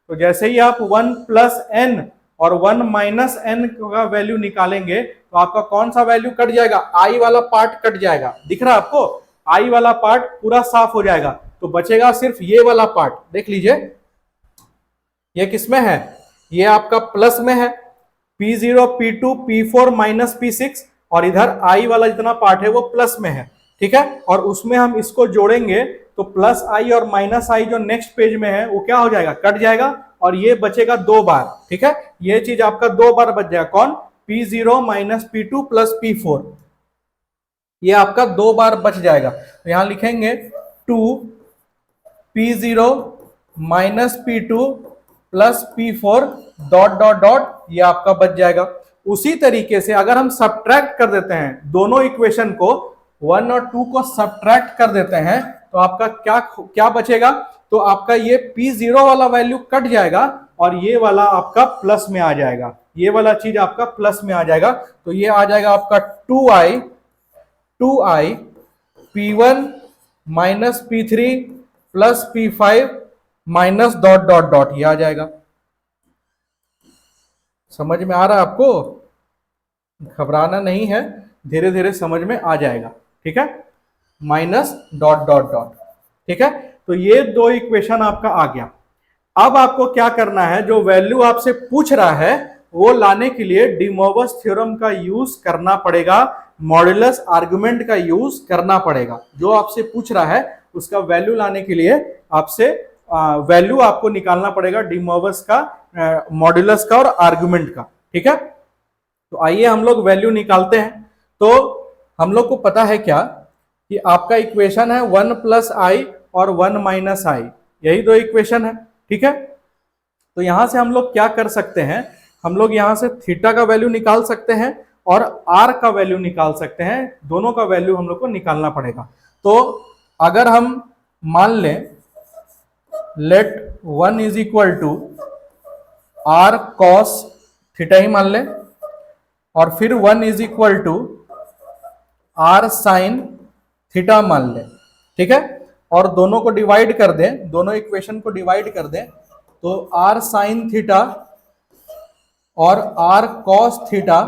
तो जैसे ही आप 1 प्लस एन और 1 माइनस एन का वैल्यू निकालेंगे तो आपका कौन सा वैल्यू कट जाएगा, आई वाला पार्ट कट जाएगा, दिख रहा है आपको, आई वाला पार्ट पूरा साफ हो जाएगा, तो बचेगा सिर्फ ये वाला पार्ट। देख लीजिए ये किसमें है, ये आपका प्लस में है, P0, P2, P4 minus P6, और इधर आई वाला जितना पार्ट है वो प्लस में है, ठीक है। और उसमें हम इसको जोड़ेंगे तो प्लस आई और माइनस आई जो नेक्स्ट पेज में है वो क्या हो जाएगा, कट जाएगा, और ये बचेगा 2 बार, ठीक है। ये चीज आपका 2 बार बच जाएगा, कौन, P0 minus P2 plus P4, ये आपका 2 बार बच जाएगा। तो यहां लिखेंगे 2 P0 minus P2 plus P4 dot dot dot, ये आपका बच जाएगा। उसी तरीके से अगर हम सब्ट्रैक्ट कर देते हैं दोनों इक्वेशन को, 1 और 2 को सब्ट्रैक्ट कर देते हैं तो आपका क्या क्या बचेगा, तो आपका ये P0 वाला वैल्यू कट जाएगा और ये वाला आपका प्लस में आ जाएगा, ये वाला चीज आपका प्लस में आ जाएगा। तो ये आ जाएगा आपका 2i P1 minus P3 plus P5 minus dot dot dot, ये आ जाएगा। समझ में आ रहा है आपको, घबराना नहीं है, धीरे धीरे समझ में आ जाएगा, ठीक है, माइनस डॉट डॉट डॉट, ठीक है। तो ये 2 इक्वेशन आपका आ गया। अब आपको क्या करना है, जो वैल्यू आपसे पूछ रहा है वो लाने के लिए डिमोवर्स थ्योरम का यूज करना पड़ेगा, मॉड्यूलस आर्गुमेंट का यूज करना पड़ेगा। जो आपसे पूछ रहा है उसका वैल्यू लाने के लिए आपसे वैल्यू आपको निकालना पड़ेगा डिमोवर्स का, मॉड्यूलस का और आर्गुमेंट का, ठीक है। तो आइए हम लोग वैल्यू निकालते हैं। तो हम लोग को पता है क्या कि आपका इक्वेशन है 1 प्लस आई और 1 माइनस आई, यही 2 इक्वेशन है, ठीक है। तो यहां से हम लोग क्या कर सकते हैं, हम लोग यहां से थीटा का वैल्यू निकाल सकते हैं और आर का वैल्यू निकाल सकते हैं, दोनों का वैल्यू हम लोग को निकालना पड़ेगा। तो अगर हम मान लें let 1 is equal to r cos theta ही मान लें, और फिर 1 is equal to r sine theta मान लें, ठीक है। और दोनों को डिवाइड कर दें, दोनों इक्वेशन को डिवाइड कर दें, तो आर साइन थीटा और r cos theta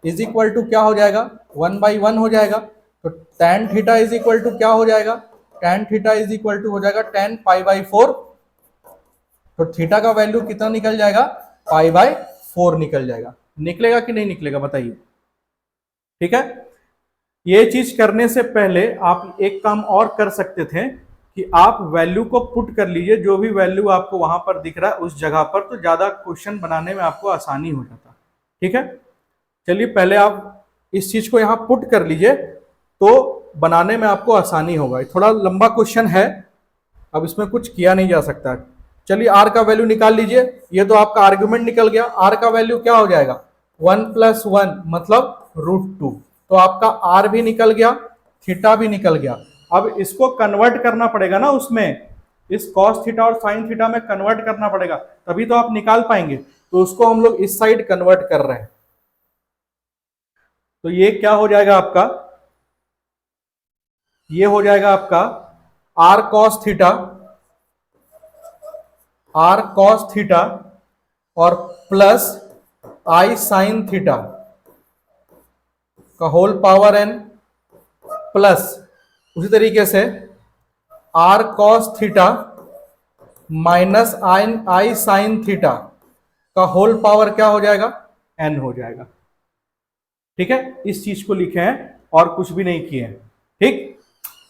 is equal to क्या हो जाएगा, 1/1 हो जाएगा। तो tan theta is equal to क्या हो जाएगा, tan theta is equal to हो जाएगा tan π/4। तो थीटा का वैल्यू कितना निकल जाएगा, π/4 निकल जाएगा। निकलेगा कि नहीं निकलेगा बताइए, ठीक है। ये चीज करने से पहले आप एक काम और कर सकते थे कि आप वैल्यू को पुट कर लीजिए, जो भी वैल्यू आपको वहां पर दिख रहा है उस जगह पर, तो ज्यादा क्वेश्चन बनाने में आपको आसानी हो जाता, ठीक है। चलिए पहले आप इस चीज को यहां पुट कर लीजिए तो बनाने में आपको आसानी होगा। थोड़ा लंबा क्वेश्चन है, अब इसमें कुछ किया नहीं जा सकता। चलिए आर का वैल्यू निकाल लीजिए, ये तो आपका आर्गुमेंट निकल गया। आर का वैल्यू क्या हो जाएगा, 1 + 1 मतलब √2। तो आपका आर भी निकल गया, थीटा भी निकल गया। अब इसको कन्वर्ट करना पड़ेगा ना, उसमें इस कॉस थीटा और साइन थीटा में कन्वर्ट करना पड़ेगा, तभी तो आप निकाल पाएंगे। तो उसको हम लोग इस साइड कन्वर्ट कर रहे हैं। तो ये क्या हो जाएगा आपका, ये हो जाएगा आपका r cos थीटा और प्लस आई साइन थीटा का होल पावर n प्लस उसी तरीके से r cos theta minus i sine theta का होल पावर क्या हो जाएगा, n हो जाएगा। ठीक है, इस चीज को लिखे हैं और कुछ भी नहीं किए हैं। ठीक,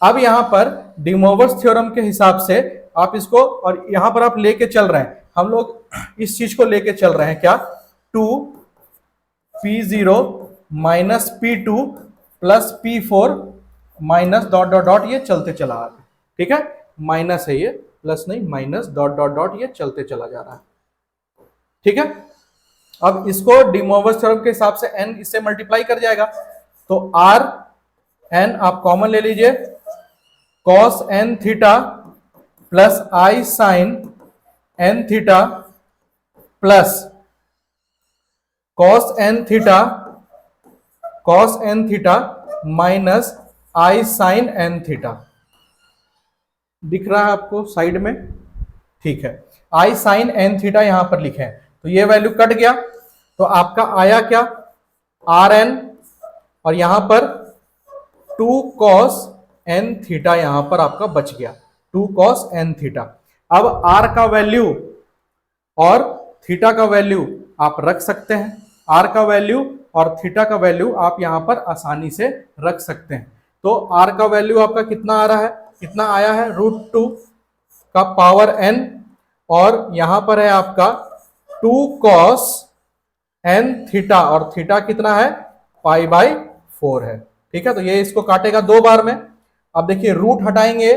अब यहां पर डिमोवर्स थ्योरम के हिसाब से आप इसको, और यहां पर आप लेके चल रहे हैं, हम लोग इस चीज को लेके चल रहे हैं क्या, 2p0 minus p2 plus p4 minus dot dot dot, ये चलते चला आ रहा है। ठीक है, माइनस है ये, प्लस नहीं, माइनस डॉट डॉट डॉट, ये चलते चला जा रहा है। ठीक है, अब इसको डिमोवर्स थ्योरम के हिसाब से n इससे मल्टीप्लाई कर जाएगा, तो r n आप कॉमन ले लीजिए, cos n theta plus i sine n theta plus cos n theta minus i sine n theta. दिख रहा है आपको साइड में? ठीक है, आई साइन n थीटा यहां पर लिखे हैं, तो ये वैल्यू कट गया, तो आपका आया क्या, आर एन, और यहां पर 2 cos n थीटा यहां पर आपका बच गया, 2 cos n थीटा। अब r का वैल्यू और थीटा का वैल्यू आप रख सकते हैं, r का वैल्यू और थीटा का वैल्यू आप यहां पर आसानी से रख सकते हैं। तो r का वैल्यू आपका कितना आ रहा है, कितना आया है, √2 का पावर n, और यहां पर है आपका 2 cos n थीटा, और थीटा कितना है, π/4 है। ठीक है, तो ये इसको काटेगा 2 बार में। अब देखिए रूट हटाएंगे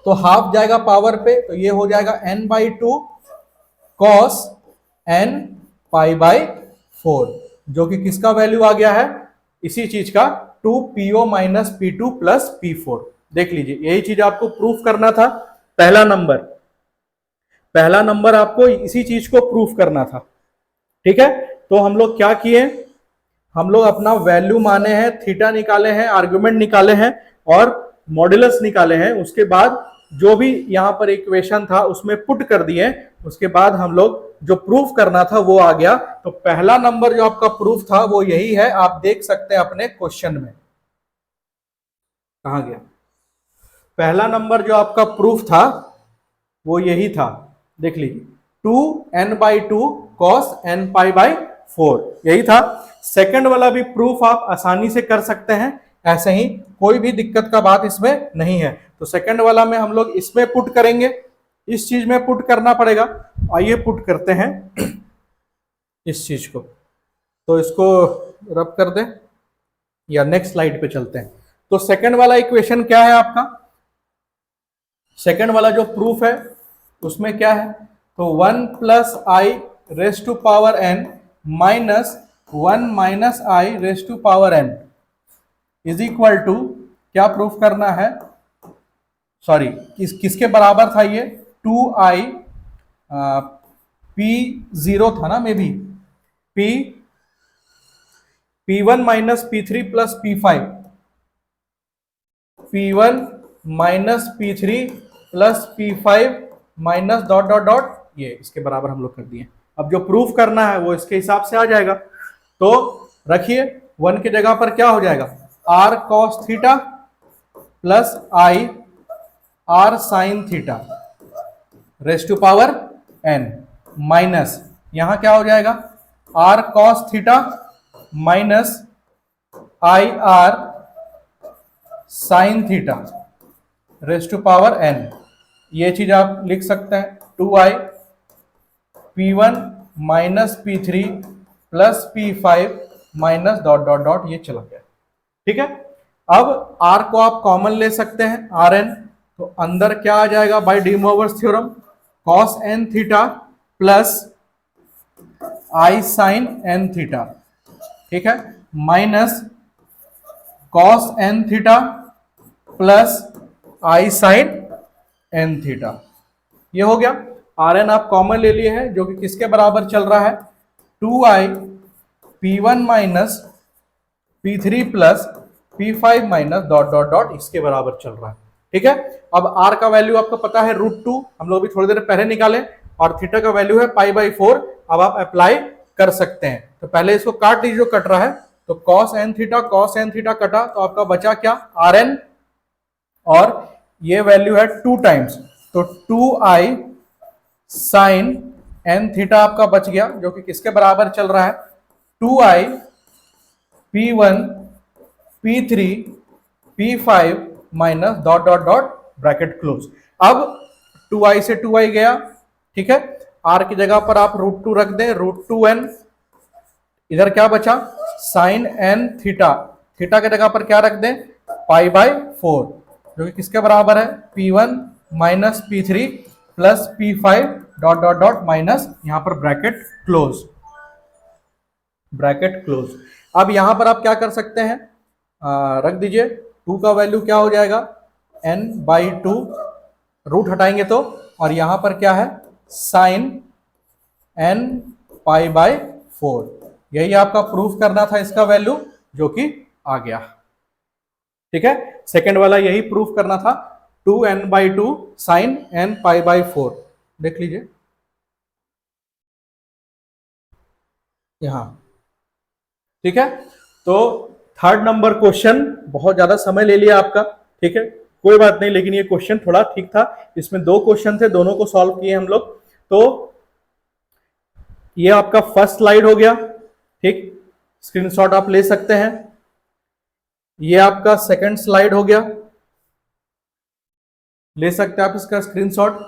तो हाफ जाएगा पावर पे, तो ये हो जाएगा n/2 cos n π/4, जो कि किसका वैल्यू आ गया है, इसी चीज का 2po minus p2 plus p4। देख लीजिए, यही चीज आपको प्रूफ करना था, पहला नंबर आपको इसी चीज को प्रूफ करना था। ठीक है, तो हम लोग क्या किए, हम लोग अपना वैल्यू माने हैं, थीटा निकाले हैं, आर्गुमेंट निकाले हैं और मॉड्यूलस निकाले हैं, उसके बाद जो भी यहां पर इक्वेशन था उसमें पुट कर दिए, उसके बाद हम लोग जो प्रूफ करना था वो आ गया। तो पहला नंबर जो आपका प्रूफ था वो यही है, आप देख सकते हैं अपने क्वेश्चन में, कहां गया, पहला नंबर जो आपका प्रूफ था वो यही था, देख लीजिए, 2n/2 cos n π/4, यही था। सेकंड वाला भी प्रूफ आप आसानी से कर सकते हैं, ऐसे ही कोई भी दिक्कत का बात इसमें नहीं है। तो सेकंड वाला में हम लोग इसमें पुट करेंगे, इस चीज में पुट करना पड़ेगा। आइए पुट करते हैं इस चीज को, तो इसको रब कर दें या नेक्स्ट स्लाइड पे चलते हैं। तो सेकंड वाला इक्वेशन क्या है आपका, सेकंड वाला जो प्रूफ है उसमें क्या है, तो 1 plus i raise to power n minus 1 minus i raise to power n is equal to, क्या प्रूफ करना है, सॉरी किसके बराबर था ये, 2i p0 था ना, मे भी p1 minus p3 plus p5, p1 minus p3 plus p5 minus dot dot dot, ये इसके बराबर हम लोग कर दिए। अब जो प्रूफ करना है वो इसके हिसाब से आ जाएगा, तो रखिए 1 की जगह पर क्या हो जाएगा, r cos theta plus i r sine theta raise to power n minus, यहां क्या हो जाएगा, r cos theta minus i r sine theta raise to power n, ये चीज आप लिख सकते हैं, 2i p1 minus p3 plus p5 minus dot dot dot, ये चला गया। ठीक है, अब r को आप कॉमन ले सकते हैं, rn, तो अंदर क्या आ जाएगा by De Moivre's theorem, cos n theta plus i sine n theta, ठीक है, minus cos n theta plus i sine n theta, ये हो गया। rn आप कॉमन ले लिए हैं, जो कि किसके बराबर चल रहा है, 2i p1 minus p3 plus p5 minus dot dot dot, इसके बराबर चल रहा है। ठीक है, अब r का वैल्यू आपको पता है √2, हम लोग भी थोड़ी देर पहले निकाले, और थीटा का वैल्यू है पाई बाई 4। अब आप अप्लाई कर सकते हैं। तो पहले इसको काट दीजिए जो कट रहा है। तो cos n थीटा कटा तो आपका बचा क्या, Rn, और ये वैल्यू है 2 टाइम्स, तो 2i साइन n थीटा आपका बच गया, जो कि किसके बराबर चल रहा है, 2i p1 p3 p5 minus dot dot dot bracket close. अब 2i से 2i गया, ठीक है, r की जगह पर आप √2 रख दें, √2n, इधर क्या बचा, साइन n थीटा, थीटा की जगह पर क्या रख दें, पाई बाय 4, जो कि किसके बराबर है, p1 minus p3 plus p5 dot dot dot minus, यहां पर ब्रैकेट क्लोज, ब्रैकेट क्लोज। अब यहां पर आप क्या कर सकते हैं, रख दीजिए, 2 का वैल्यू क्या हो जाएगा, n बाई 2, रूट हटाएंगे तो, और यहां पर क्या है, साइन n पाई बाय 4। यही आपका प्रूफ करना था इसका वैल्यू, जो कि आ गया। ठीक है, सेकंड वाला यही प्रूफ करना था, 2n by 2 sine n pi by 4। देख लीजिए यहां, ठीक है। तो थर्ड नंबर क्वेश्चन बहुत ज्यादा समय ले लिया आपका, ठीक है, कोई बात नहीं, लेकिन ये क्वेश्चन थोड़ा ठीक था। इसमें 2 क्वेश्चन थे, दोनों को सॉल्व किए हम लोग। तो ये आपका फर्स्ट स्लाइड हो गया, ठीक, स्क्रीनशॉट आप ले सकते हैं। ये आपका सेकंड स्लाइड हो गया, ले सकते हैं आप इसका स्क्रीनशॉट।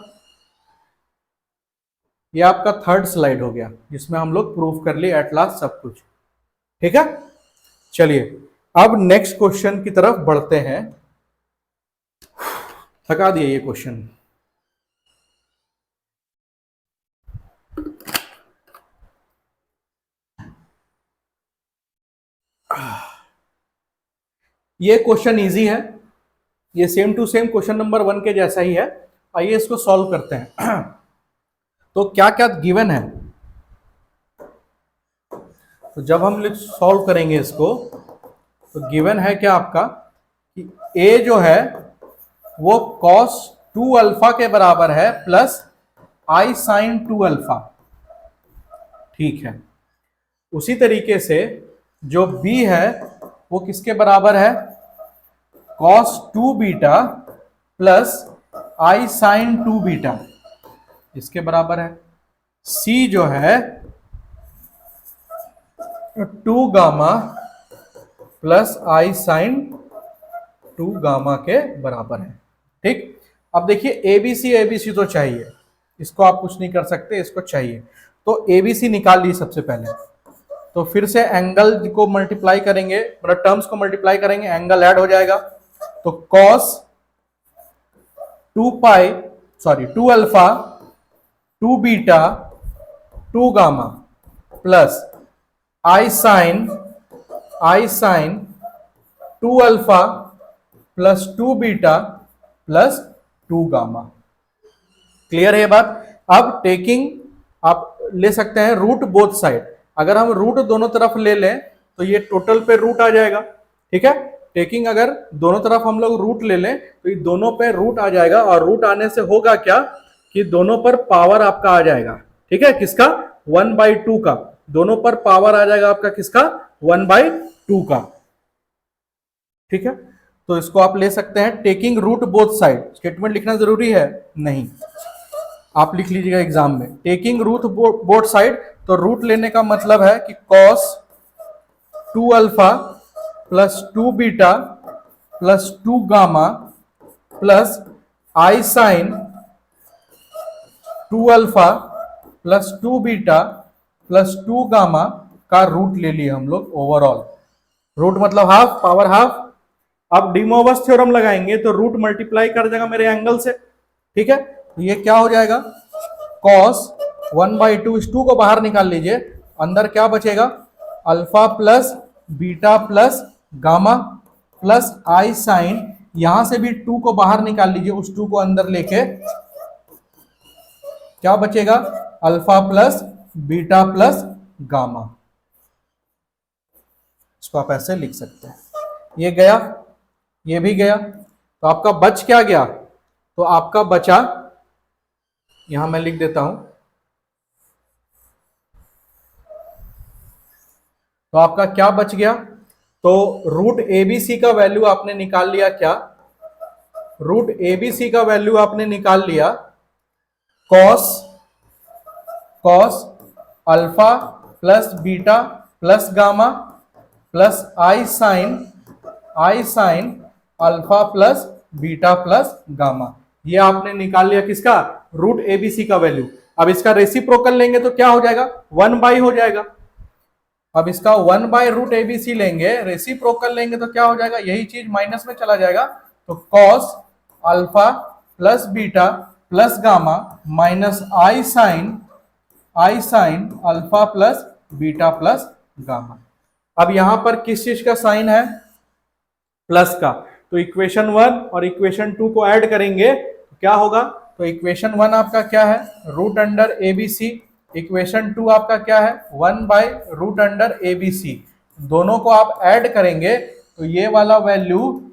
ये आपका थर्ड स्लाइड हो गया, जिसमें हम लोग प्रूफ कर लिए एट लास्ट सब कुछ, ठीक है। चलिए अब नेक्स्ट क्वेश्चन की तरफ बढ़ते हैं। थका दिए ये क्वेश्चन। ये क्वेश्चन इजी है, ये same to same question number 1 के जैसा ही है। आइए इसको सॉल्व करते हैं। तो क्या क्या गिवन है, तो जब हम लोग सॉल्व करेंगे इसको, तो गिवन है क्या आपका कि a जो है वो cos 2 अल्फा के बराबर है प्लस i sin 2 अल्फा, ठीक है। उसी तरीके से जो b है वो किसके बराबर है, cos 2 beta plus i sin 2 beta, इसके बराबर है। c जो है 2 gamma plus i sin 2 gamma के बराबर है, ठीक। अब देखिए एबीसी तो चाहिए, इसको आप कुछ नहीं कर सकते, इसको चाहिए। तो एबीसी निकाल ली सबसे पहले, तो फिर से एंगल को मल्टीप्लाई करेंगे, मतलब टर्म्स को मल्टीप्लाई करेंगे, एंगल ऐड हो जाएगा। तो cos 2 alpha 2 beta 2 gamma plus i sin 2 alpha plus 2 beta plus 2 gamma. Clear है बात। अब टेकिंग आप ले सकते हैं रूट बोथ साइड, अगर हम रूट दोनों तरफ ले लें तो ये टोटल पे रूट आ जाएगा, ठीक है। टेकिंग अगर दोनों तरफ हम लोग रूट ले लें तो ये दोनों पे रूट आ जाएगा, और रूट आने से होगा क्या कि दोनों पर पावर आपका आ जाएगा, ठीक है, किसका, 1/2 का, दोनों पर पावर आ जाएगा आपका किसका, 1/2 का, ठीक है। तो इसको आप ले सकते हैं taking root both side. Statement लिखना जरूरी है नहीं, आप लिख लीजिएगा एग्जाम में, टेकिंग रूट बोथ साइड। तो रूट लेने का मतलब है कि cos 2 alpha plus 2 beta plus 2 gamma plus i sin 2 alpha plus 2 beta plus 2 gamma का रूट ले लिए हम लोग ओवरऑल। रूट मतलब हाफ, पावर हाफ। अब डिमोवस थ्योरम लगाएंगे तो रूट मल्टीप्लाई कर जाएगा मेरे एंगल से, ठीक है। तो ये क्या हो जाएगा, cos 1/2, इस 2 को बाहर निकाल लीजिए, अंदर क्या बचेगा, alpha plus beta plus gamma plus i sin, यहां से भी 2 को बाहर निकाल लीजिए, उस 2 को अंदर लेके क्या बचेगा, alpha plus beta plus gamma. इसको आप ऐसे लिख सकते हैं। ये गया, ये भी गया, तो आपका बच क्या गया, तो आपका बचा, यहां मैं लिख देता हूं, तो आपका क्या बच गया? तो रूट एबीसी का वैल्यू आपने निकाल लिया क्या? रूट एबीसी का वैल्यू आपने निकाल लिया cos cos alpha plus beta plus gamma plus i sine alpha plus beta plus gamma. ये आपने निकाल लिया किसका? रूट एबीसी का वैल्यू। अब इसका रेसिप्रोकल लेंगे तो क्या हो जाएगा? 1 बाई हो जाएगा। अब इसका 1/√ABC लेंगे, रेसिप्रोकल लेंगे तो क्या हो जाएगा? यही चीज माइनस में चला जाएगा, तो cos alpha plus beta plus gamma minus i sine alpha plus beta plus gamma. अब यहां पर किस चीज का साइन है? प्लस का। तो इक्वेशन 1 और इक्वेशन 2 को ऐड करेंगे तो क्या होगा? तो इक्वेशन 1 आपका क्या है? Root under ABC. इक्वेशन 2 आपका क्या है? 1/√ABC। दोनों को आप ऐड करेंगे तो ये वाला वैल्यू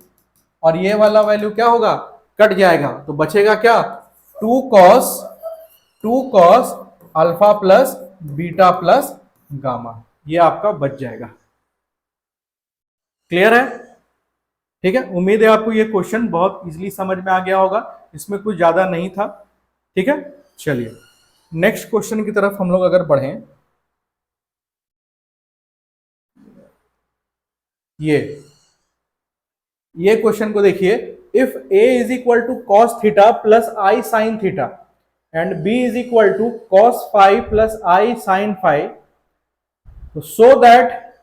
और ये वाला वैल्यू क्या होगा? कट जाएगा। तो बचेगा क्या? 2 cos alpha plus beta plus gamma. ये आपका बच जाएगा। क्लियर है? ठीक है, उम्मीद है आपको ये क्वेश्चन बहुत इजीली समझ में आ गया होगा, इसमें कुछ ज्यादा नहीं था। ठीक है, चलिए नेक्स्ट क्वेश्चन की तरफ हम लोग अगर बढ़ें, ये क्वेश्चन को देखिए। If a is equal to cos theta plus i sine theta and b is equal to cos five plus i sine five, तो सो दैट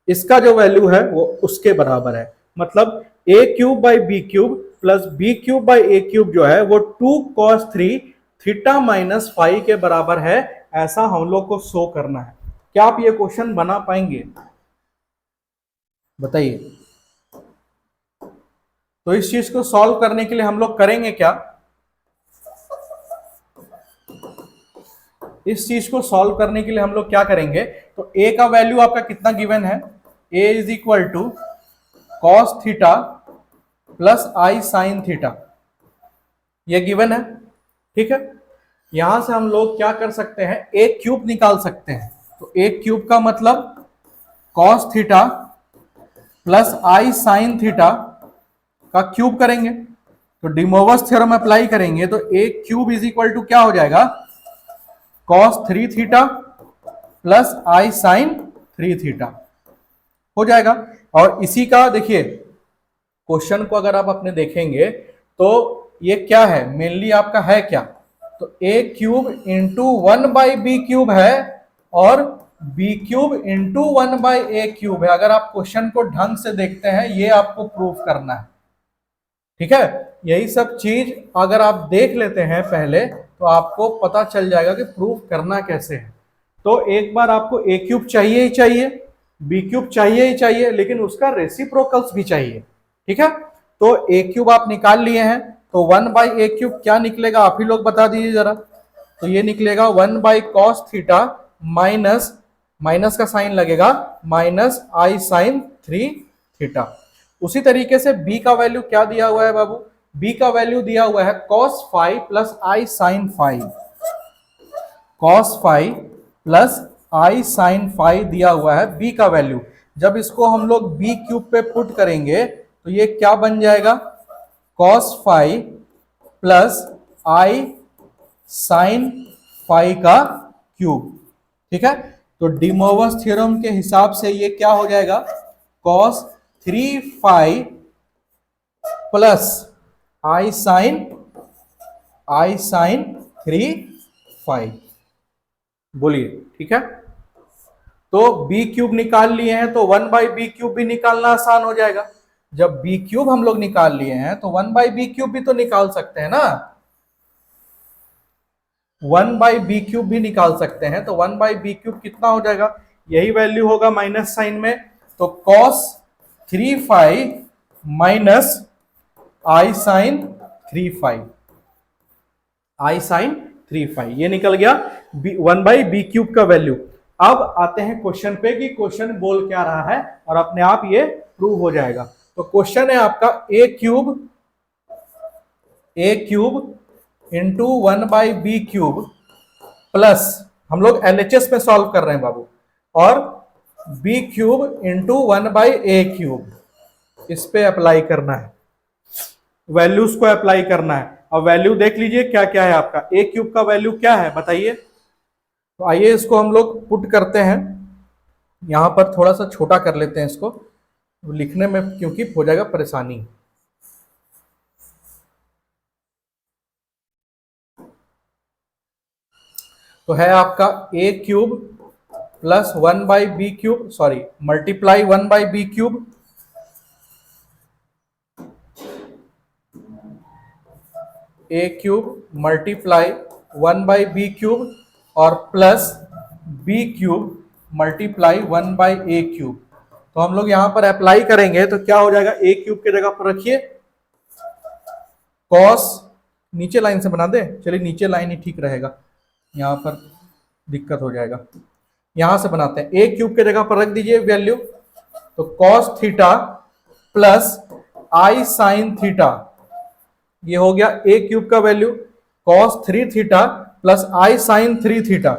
इसका जो वैल्यू है वो उसके बराबर है। मतलब a cube by b cube plus b cube by a cube जो है वो 2 cos 3 थीटा माइनस फाइव के बराबर है, ऐसा हम लोग को शो करना है। क्या आप ये क्वेश्चन बना पाएंगे? बताइए। तो इस चीज को सॉल्व करने के लिए हम लोग करेंगे क्या? इस चीज को सॉल्व करने के लिए हम लोग क्या करेंगे? तो a का वैल्यू आपका कितना गिवन है? a is equal to cos theta plus i sine theta, ये गिवन है। ठीक है, यहां से हम लोग क्या कर सकते हैं? a क्यूब निकाल सकते हैं। तो a क्यूब का मतलब cos theta plus i sine theta का क्यूब करेंगे, तो डिमोवर्स थ्योरम अप्लाई करेंगे तो a cube is equal to क्या हो जाएगा? Cos 3 theta plus i sine 3 theta हो जाएगा। और इसी का देखिए क्वेश्चन को अगर आप अपने देखेंगे तो ये क्या है? मेनली आपका है क्या? तो a cube into 1/b cube है और b cube into 1/a cube है। अगर आप क्वेश्चन को ढंग से देखते हैं, ये आपको प्रूफ करना है। ठीक है, यही सब चीज अगर आप देख लेते हैं पहले तो आपको पता चल जाएगा कि प्रूफ करना कैसे है। तो एक बार आपको a क्यूब चाहिए ही चाहिए, b क्यूब चाहिए ही चाहिए, लेकिन उसका रेसिप्रोकल्स भी चाहिए। ठीक है, तो a क्यूब आप निकाल लिए हैं, तो 1/a क्यूब क्या निकलेगा? आप ही लोग बता दीजिए जरा। तो ये निकलेगा 1/cos थीटा माइनस का साइन लगेगा माइनस आई साइन 3 थीटा। उसी तरीके से b का वैल्यू क्या दिया हुआ है बाबू? b का वैल्यू दिया हुआ है cos 5 plus i sign 5। cos 5 plus i sign 5 दिया हुआ है b का वैल्यू। जब इसको हम लोग b क्यूब पे पुट करेंगे तो ये क्या बन जाएगा? cos 5 प्लस आई साइन 5 का क्यूब। ठीक है, तो डिमोवर्स थ्योरम के हिसाब से ये क्या हो जाएगा? cos 3 प्लस आई साइन 3 बोलिए। ठीक है, तो b क्यूब निकाल लिए हैं तो 1/b क्यूब भी निकालना आसान हो जाएगा। जब b क्यूब हम लोग निकाल लिए हैं तो 1/b क्यूब भी तो निकाल सकते हैं ना, 1/b क्यूब भी निकाल सकते हैं। तो 1/b क्यूब कितना हो जाएगा? यही वैल्यू होगा माइनस साइन में, तो cos 3 माइनस आई साइन 3 ये निकल गया 1/b क्यूब का वैल्यू। अब आते हैं क्वेश्चन पे कि क्वेश्चन बोल क्या रहा है और अपने आप ये प्रूव हो जाएगा। तो क्वेश्चन है आपका a cube into 1/b cube plus, हम लोग LHS में सॉल्व कर रहे हैं बाबू, और बी क्यूब इंटू 1/a³। इस पे अप्लाई करना है, वैल्यूज को अप्लाई करना है। अब वैल्यू देख लीजिए क्या क्या है आपका। a³ का वैल्यू क्या है बताइए। तो आइए इसको हम लोग पुट करते हैं। यहां पर थोड़ा सा छोटा कर लेते हैं इसको लिखने में, क्योंकि हो जाएगा परेशानी। तो है आपका a³ plus 1/b³, sorry multiply 1/b³, a³ multiply 1/b³ और प्लस b³ मल्टीप्लाई 1/a³। तो हम लोग यहां पर अप्लाई करेंगे तो क्या हो जाएगा, a³ के जगह पर रखिए कॉस, नीचे लाइन से बना दे, चलिए नीचे लाइन ही ठीक रहेगा, यहां पर दिक्कत हो जाएगा। यहां से बनाते हैं, a³ के जगह पर रख दीजिए वैल्यू, तो cos theta plus i sine theta, ये हो गया a³ का value, cos 3 theta plus i sine 3 theta,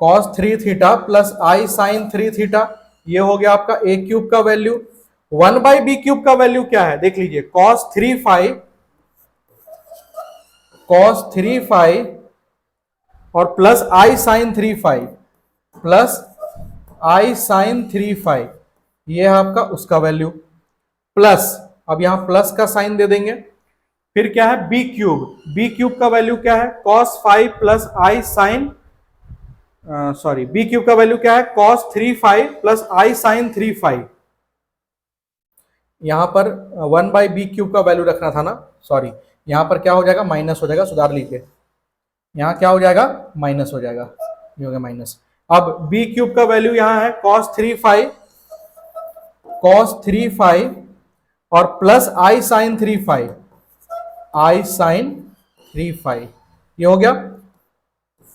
cos 3 theta plus i sine 3 theta, ये हो गया आपका a³ का वैल्यू। 1/b³ का वैल्यू क्या है देख लीजिए, कॉस 3 फाइव और plus i sine 3 five, plus i sine 3 five, ये है आपका उसका वैल्यू, प्लस अब यहां प्लस का साइन दे देंगे। फिर क्या है b³ का वैल्यू क्या है, cos 5 plus i sign, sorry b³ का वैल्यू क्या है, cos 3 प्लस आई साइन 3। यहां पर 1/b³ का वैल्यू रखना था ना, सॉरी यहां पर क्या हो जाएगा, माइनस हो जाएगा, सुधार लीजिए, यहां क्या हो जाएगा, माइनस हो जाएगा, ये हो गया माइनस। अब b³ का वैल्यू यहां है cos 3 और plus i sine 3, I sine 3, ये हो गया।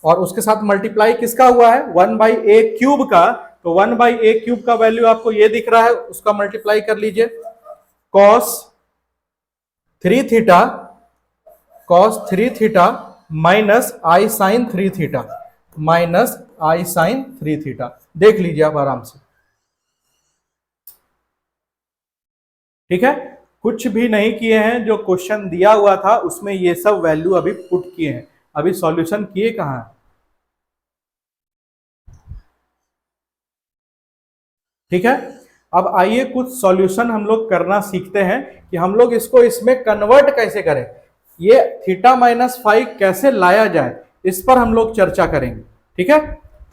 और उसके साथ मल्टीप्लाई किसका हुआ है, 1/a³ का, तो 1/a³ का वैल्यू आपको ये दिख रहा है, उसका मल्टीप्लाई कर लीजिए, cos 3 theta minus i sine 3 theta, minus i sine 3 theta, देख लीजिए आप आराम से, ठीक है। कुछ भी नहीं किए हैं, जो क्वेश्चन दिया हुआ था उसमें ये सब वैल्यू अभी पुट किए हैं, अभी सॉल्यूशन किए कहां है, ठीक है। अब आइए कुछ सॉल्यूशन हम लोग करना सीखते हैं कि हम लोग इसको इसमें कन्वर्ट कैसे करें, ये थीटा माइनस 5 कैसे लाया जाए, इस पर हम लोग चर्चा करेंगे, ठीक है।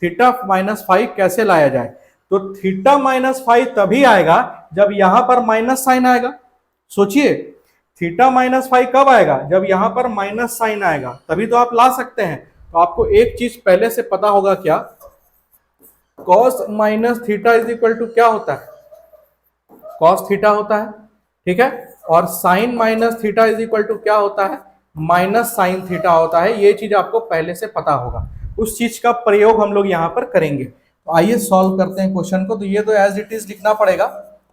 थीटा माइनस 5 कैसे लाया जाए, तो थीटा माइनस 5 तभी आएगा जब यहां पर माइनस साइन आएगा। सोचिए, थीटा माइनस 5 कब आएगा, जब यहां पर माइनस साइन आएगा, तभी तो आप ला सकते हैं। तो आपको एक चीज पहले से पता होगा, क्या, cos minus theta is equal to क्या होता है, कॉस थीटा होता है, ठीक है। और sine minus theta is equal to क्या होता है, माइनस साइन थीटा होता है। ये चीज आपको पहले से पता होगा, उस चीज का प्रयोग हम लोग यहां पर करेंगे। तो आइए सॉल्व करते हैं क्वेश्चन को। तो ये तो एज इट इज लिखना पड़ेगा,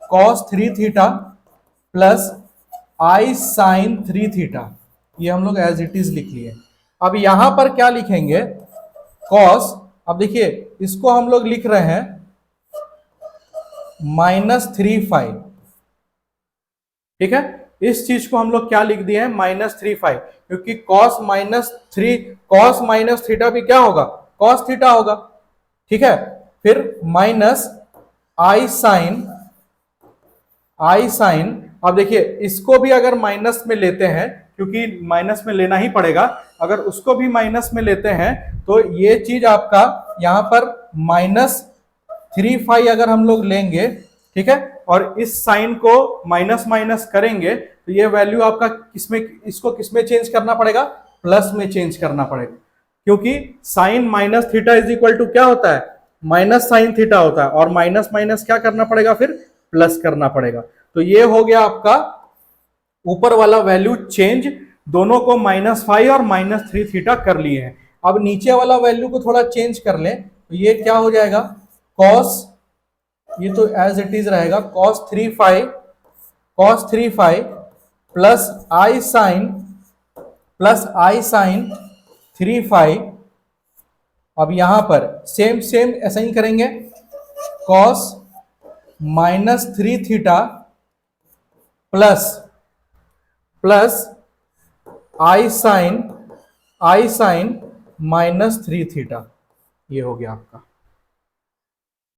cos 3 theta plus i sine 3 theta, ये हम लोग एज इट इज लिख लिए। अब यहां पर क्या लिखेंगे, कॉस, अब देखिए इसको हम लोग लिख रहे हैं -3 ठीक है। इस चीज को हम लोग क्या लिख दिए हैं, -3, क्योंकि cos माइनस थीटा भी क्या होगा, cos थीटा होगा, ठीक है। फिर माइनस आई साइन, अब देखिए इसको भी अगर माइनस में लेते हैं, क्योंकि माइनस में लेना ही पड़ेगा, अगर उसको भी माइनस में लेते हैं तो ये चीज आपका यहां पर -3 अगर हम लोग लेंगे, ठीक है, और इस साइन को माइनस माइनस करेंगे तो ये वैल्यू आपका किसमें, इसको किसमें चेंज करना पड़ेगा, प्लस में चेंज करना पड़ेगा, क्योंकि sine minus theta is equal to क्या होता है, माइनस साइन थीटा होता है, और माइनस माइनस क्या करना पड़ेगा, फिर प्लस करना पड़ेगा। तो ये हो गया आपका ऊपर वाला वैल्यू चेंज, दोनों को -5 और -3 थीटा कर लिए हैं। अब नीचे वाला वैल्यू को थोड़ा चेंज कर लें, तो ये क्या हो जाएगा, कॉस, ये तो एज इट इज रहेगा, cos 3 प्लस आई साइन 3 अब यहां पर सेम सेम ऐसा ही करेंगे, cos -3 theta plus i sine -3 theta, ये हो गया आपका।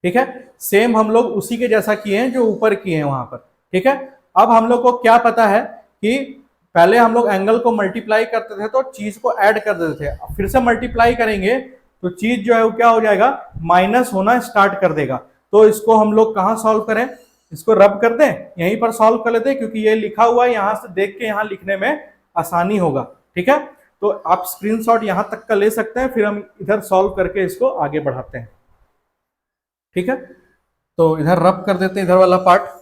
ठीक है, सेम हम लोग उसी के जैसा किए हैं जो ऊपर किए हैं वहां पर। ठीक है, अब हम लोग को क्या पता है कि पहले हम लोग एंगल को मल्टीप्लाई करते थे तो चीज को ऐड कर देते थे, फिर से मल्टीप्लाई करेंगे तो चीज जो है वो क्या हो जाएगा, माइनस होना स्टार्ट कर देगा। तो इसको हम लोग कहाँ सॉल्व करें, इसको रब कर दें, यहीं पर सॉल्व कर लेते हैं क्योंकि ये लिखा हुआ है, यहां से देख के यहां लिखने में आसानी होगा। ठीक है, तो आप स्क्रीनशॉट यहां तक का ले सकते हैं, फिर हम इधर सॉल्व करके इसको आगे बढ़ाते हैं। ठीक है, तो इधर रब कर देते हैं इधर वाला पार्ट।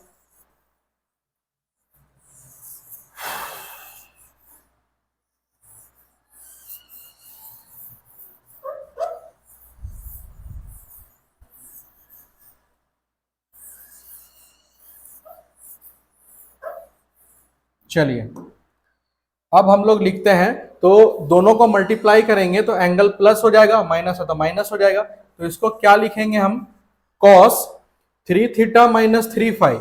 चलिए, अब हम लोग लिखते हैं, तो दोनों को मल्टीप्लाई करेंगे तो एंगल प्लस हो जाएगा, माइनस है तो माइनस हो जाएगा। तो इसको क्या लिखेंगे हम, cos 3 theta -3 phi,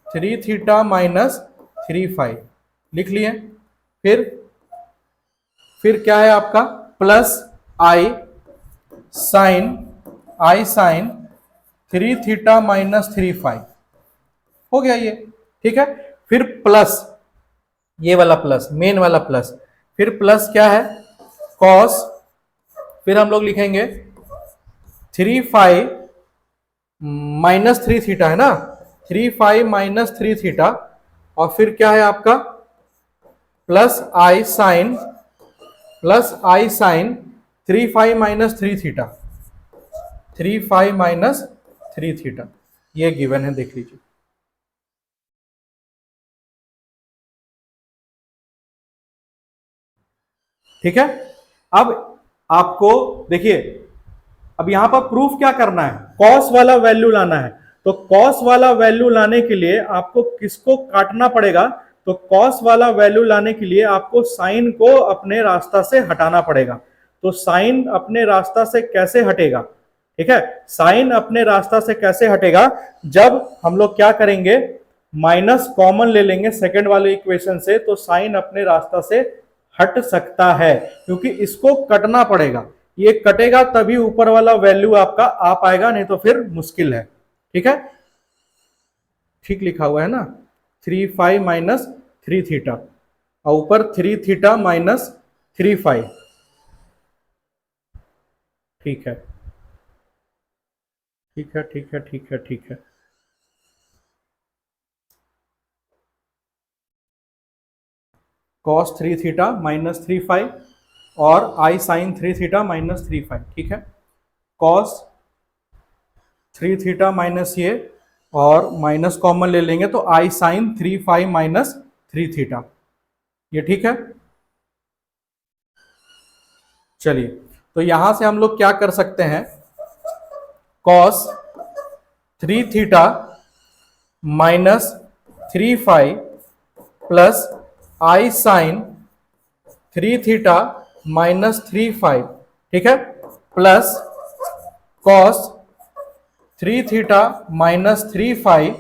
3 theta -3 phi लिख लिए। फिर क्या है आपका, plus i sine 3 theta -3 phi, हो गया ये। ठीक है, फिर प्लस ये वाला प्लस, मेन वाला प्लस, फिर प्लस क्या है, कॉस, फिर हम लोग लिखेंगे 3 फाई -3 थीटा है ना, 3 फाई -3 थीटा, और फिर क्या है आपका, plus i sine 3 phi -3 theta, 3 phi -3 theta, ये गिवन है, देख लीजिए। ठीक है, अब आपको देखिए, अब यहां पर प्रूफ क्या करना है, कॉस वाला वैल्यू लाना है। तो कॉस वाला वैल्यू लाने के लिए आपको किसको काटना पड़ेगा, तो कॉस वाला वैल्यू लाने के लिए आपको साइन को अपने रास्ता से हटाना पड़ेगा। तो साइन अपने रास्ता से कैसे हटेगा, ठीक है, साइन अपने रास्ता से कैसे हटेगा, जब हम लोग क्या करेंगे, माइनस कॉमन ले लेंगे सेकंड वाले इक्वेशन से, तो साइन अपने रास्ता से हट सकता है, क्योंकि इसको कटना पड़ेगा, ये कटेगा तभी ऊपर वाला वैल्यू आपका आ पाएगा, नहीं तो फिर मुश्किल है। ठीक है, ठीक लिखा हुआ है ना, 3 फाई -3 थीटा, और ऊपर 3 थीटा -3 फाई। ठीक है, ठीक है, ठीक है, ठीक है, ठीक है। cos 3 थीटा -3 फाई और आई साइन 3 थीटा -3 फाई। ठीक है, cos 3 थीटा माइनस ये, और माइनस कॉमन ले लेंगे तो आई साइन 3 फाई -3 थीटा, ये ठीक है। चलिए, तो यहां से हम लोग क्या कर सकते हैं, cos 3 theta -3 phi plus i sine 3 theta -3 phi, ठीक है, plus cos 3 theta -3 phi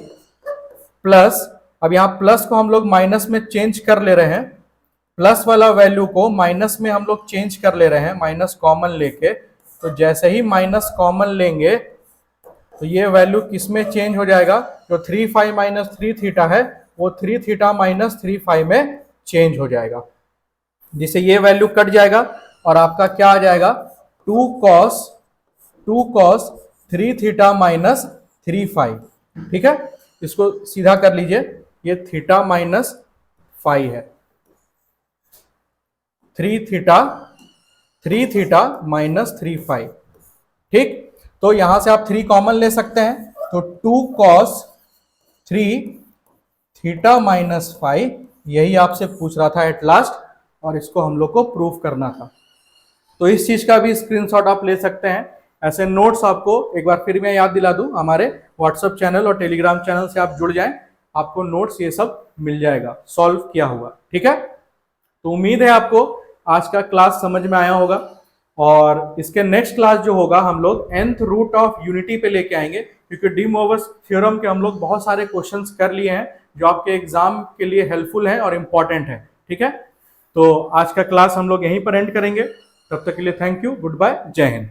plus, अब यहां प्लस को हम लोग माइनस में चेंज कर ले रहे हैं, प्लस वाला वैल्यू को माइनस में हम लोग चेंज कर ले रहे हैं, माइनस कॉमन लेके। तो जैसे ही माइनस कॉमन लेंगे तो ये वैल्यू किस में चेंज हो जाएगा, जो 3 फाई -3 थीटा है वो 3 थीटा -3 फाई में चेंज हो जाएगा, जिससे ये वैल्यू कट जाएगा और आपका क्या आ जाएगा, 2 cos 3 थीटा -3 फाई। ठीक है, इसको सीधा कर लीजिए, ये थीटा माइनस फाई है, 3 थीटा -3 फाई। ठीक, तो यहां से आप 3 कॉमन ले सकते हैं, तो 2 cos 3 थीटा -फाई, यही आपसे पूछ रहा था एट लास्ट, और इसको हम लोग को प्रूफ करना था। तो इस चीज का भी स्क्रीनशॉट आप ले सकते हैं। ऐसे नोट्स आपको एक बार फिर मैं याद दिला दूं, हमारे व्हाट्सएप चैनल और टेलीग्राम चैनल से आप जुड़ जाएं, आपको नोट्स ये सब मिल जाएगा सॉल्व किया हुआ। ठीक है, तो उम्मीद है आपको आज का क्लास समझ में आया होगा। और इसके नेक्स्ट क्लास जो होगा हम लोग nth रूट ऑफ यूनिटी पे लेके आएंगे, क्योंकि डी मोवर्स थ्योरम के हम लोग बहुत सारे क्वेश्चंस कर लिए हैं जो आपके एग्जाम के लिए हेल्पफुल हैं और इंपॉर्टेंट है। ठीक है, तो आज का क्लास हम लोग यहीं पर एंड करेंगे। तब तक के लिए थैंक यू, गुड बाय, जय हिंद।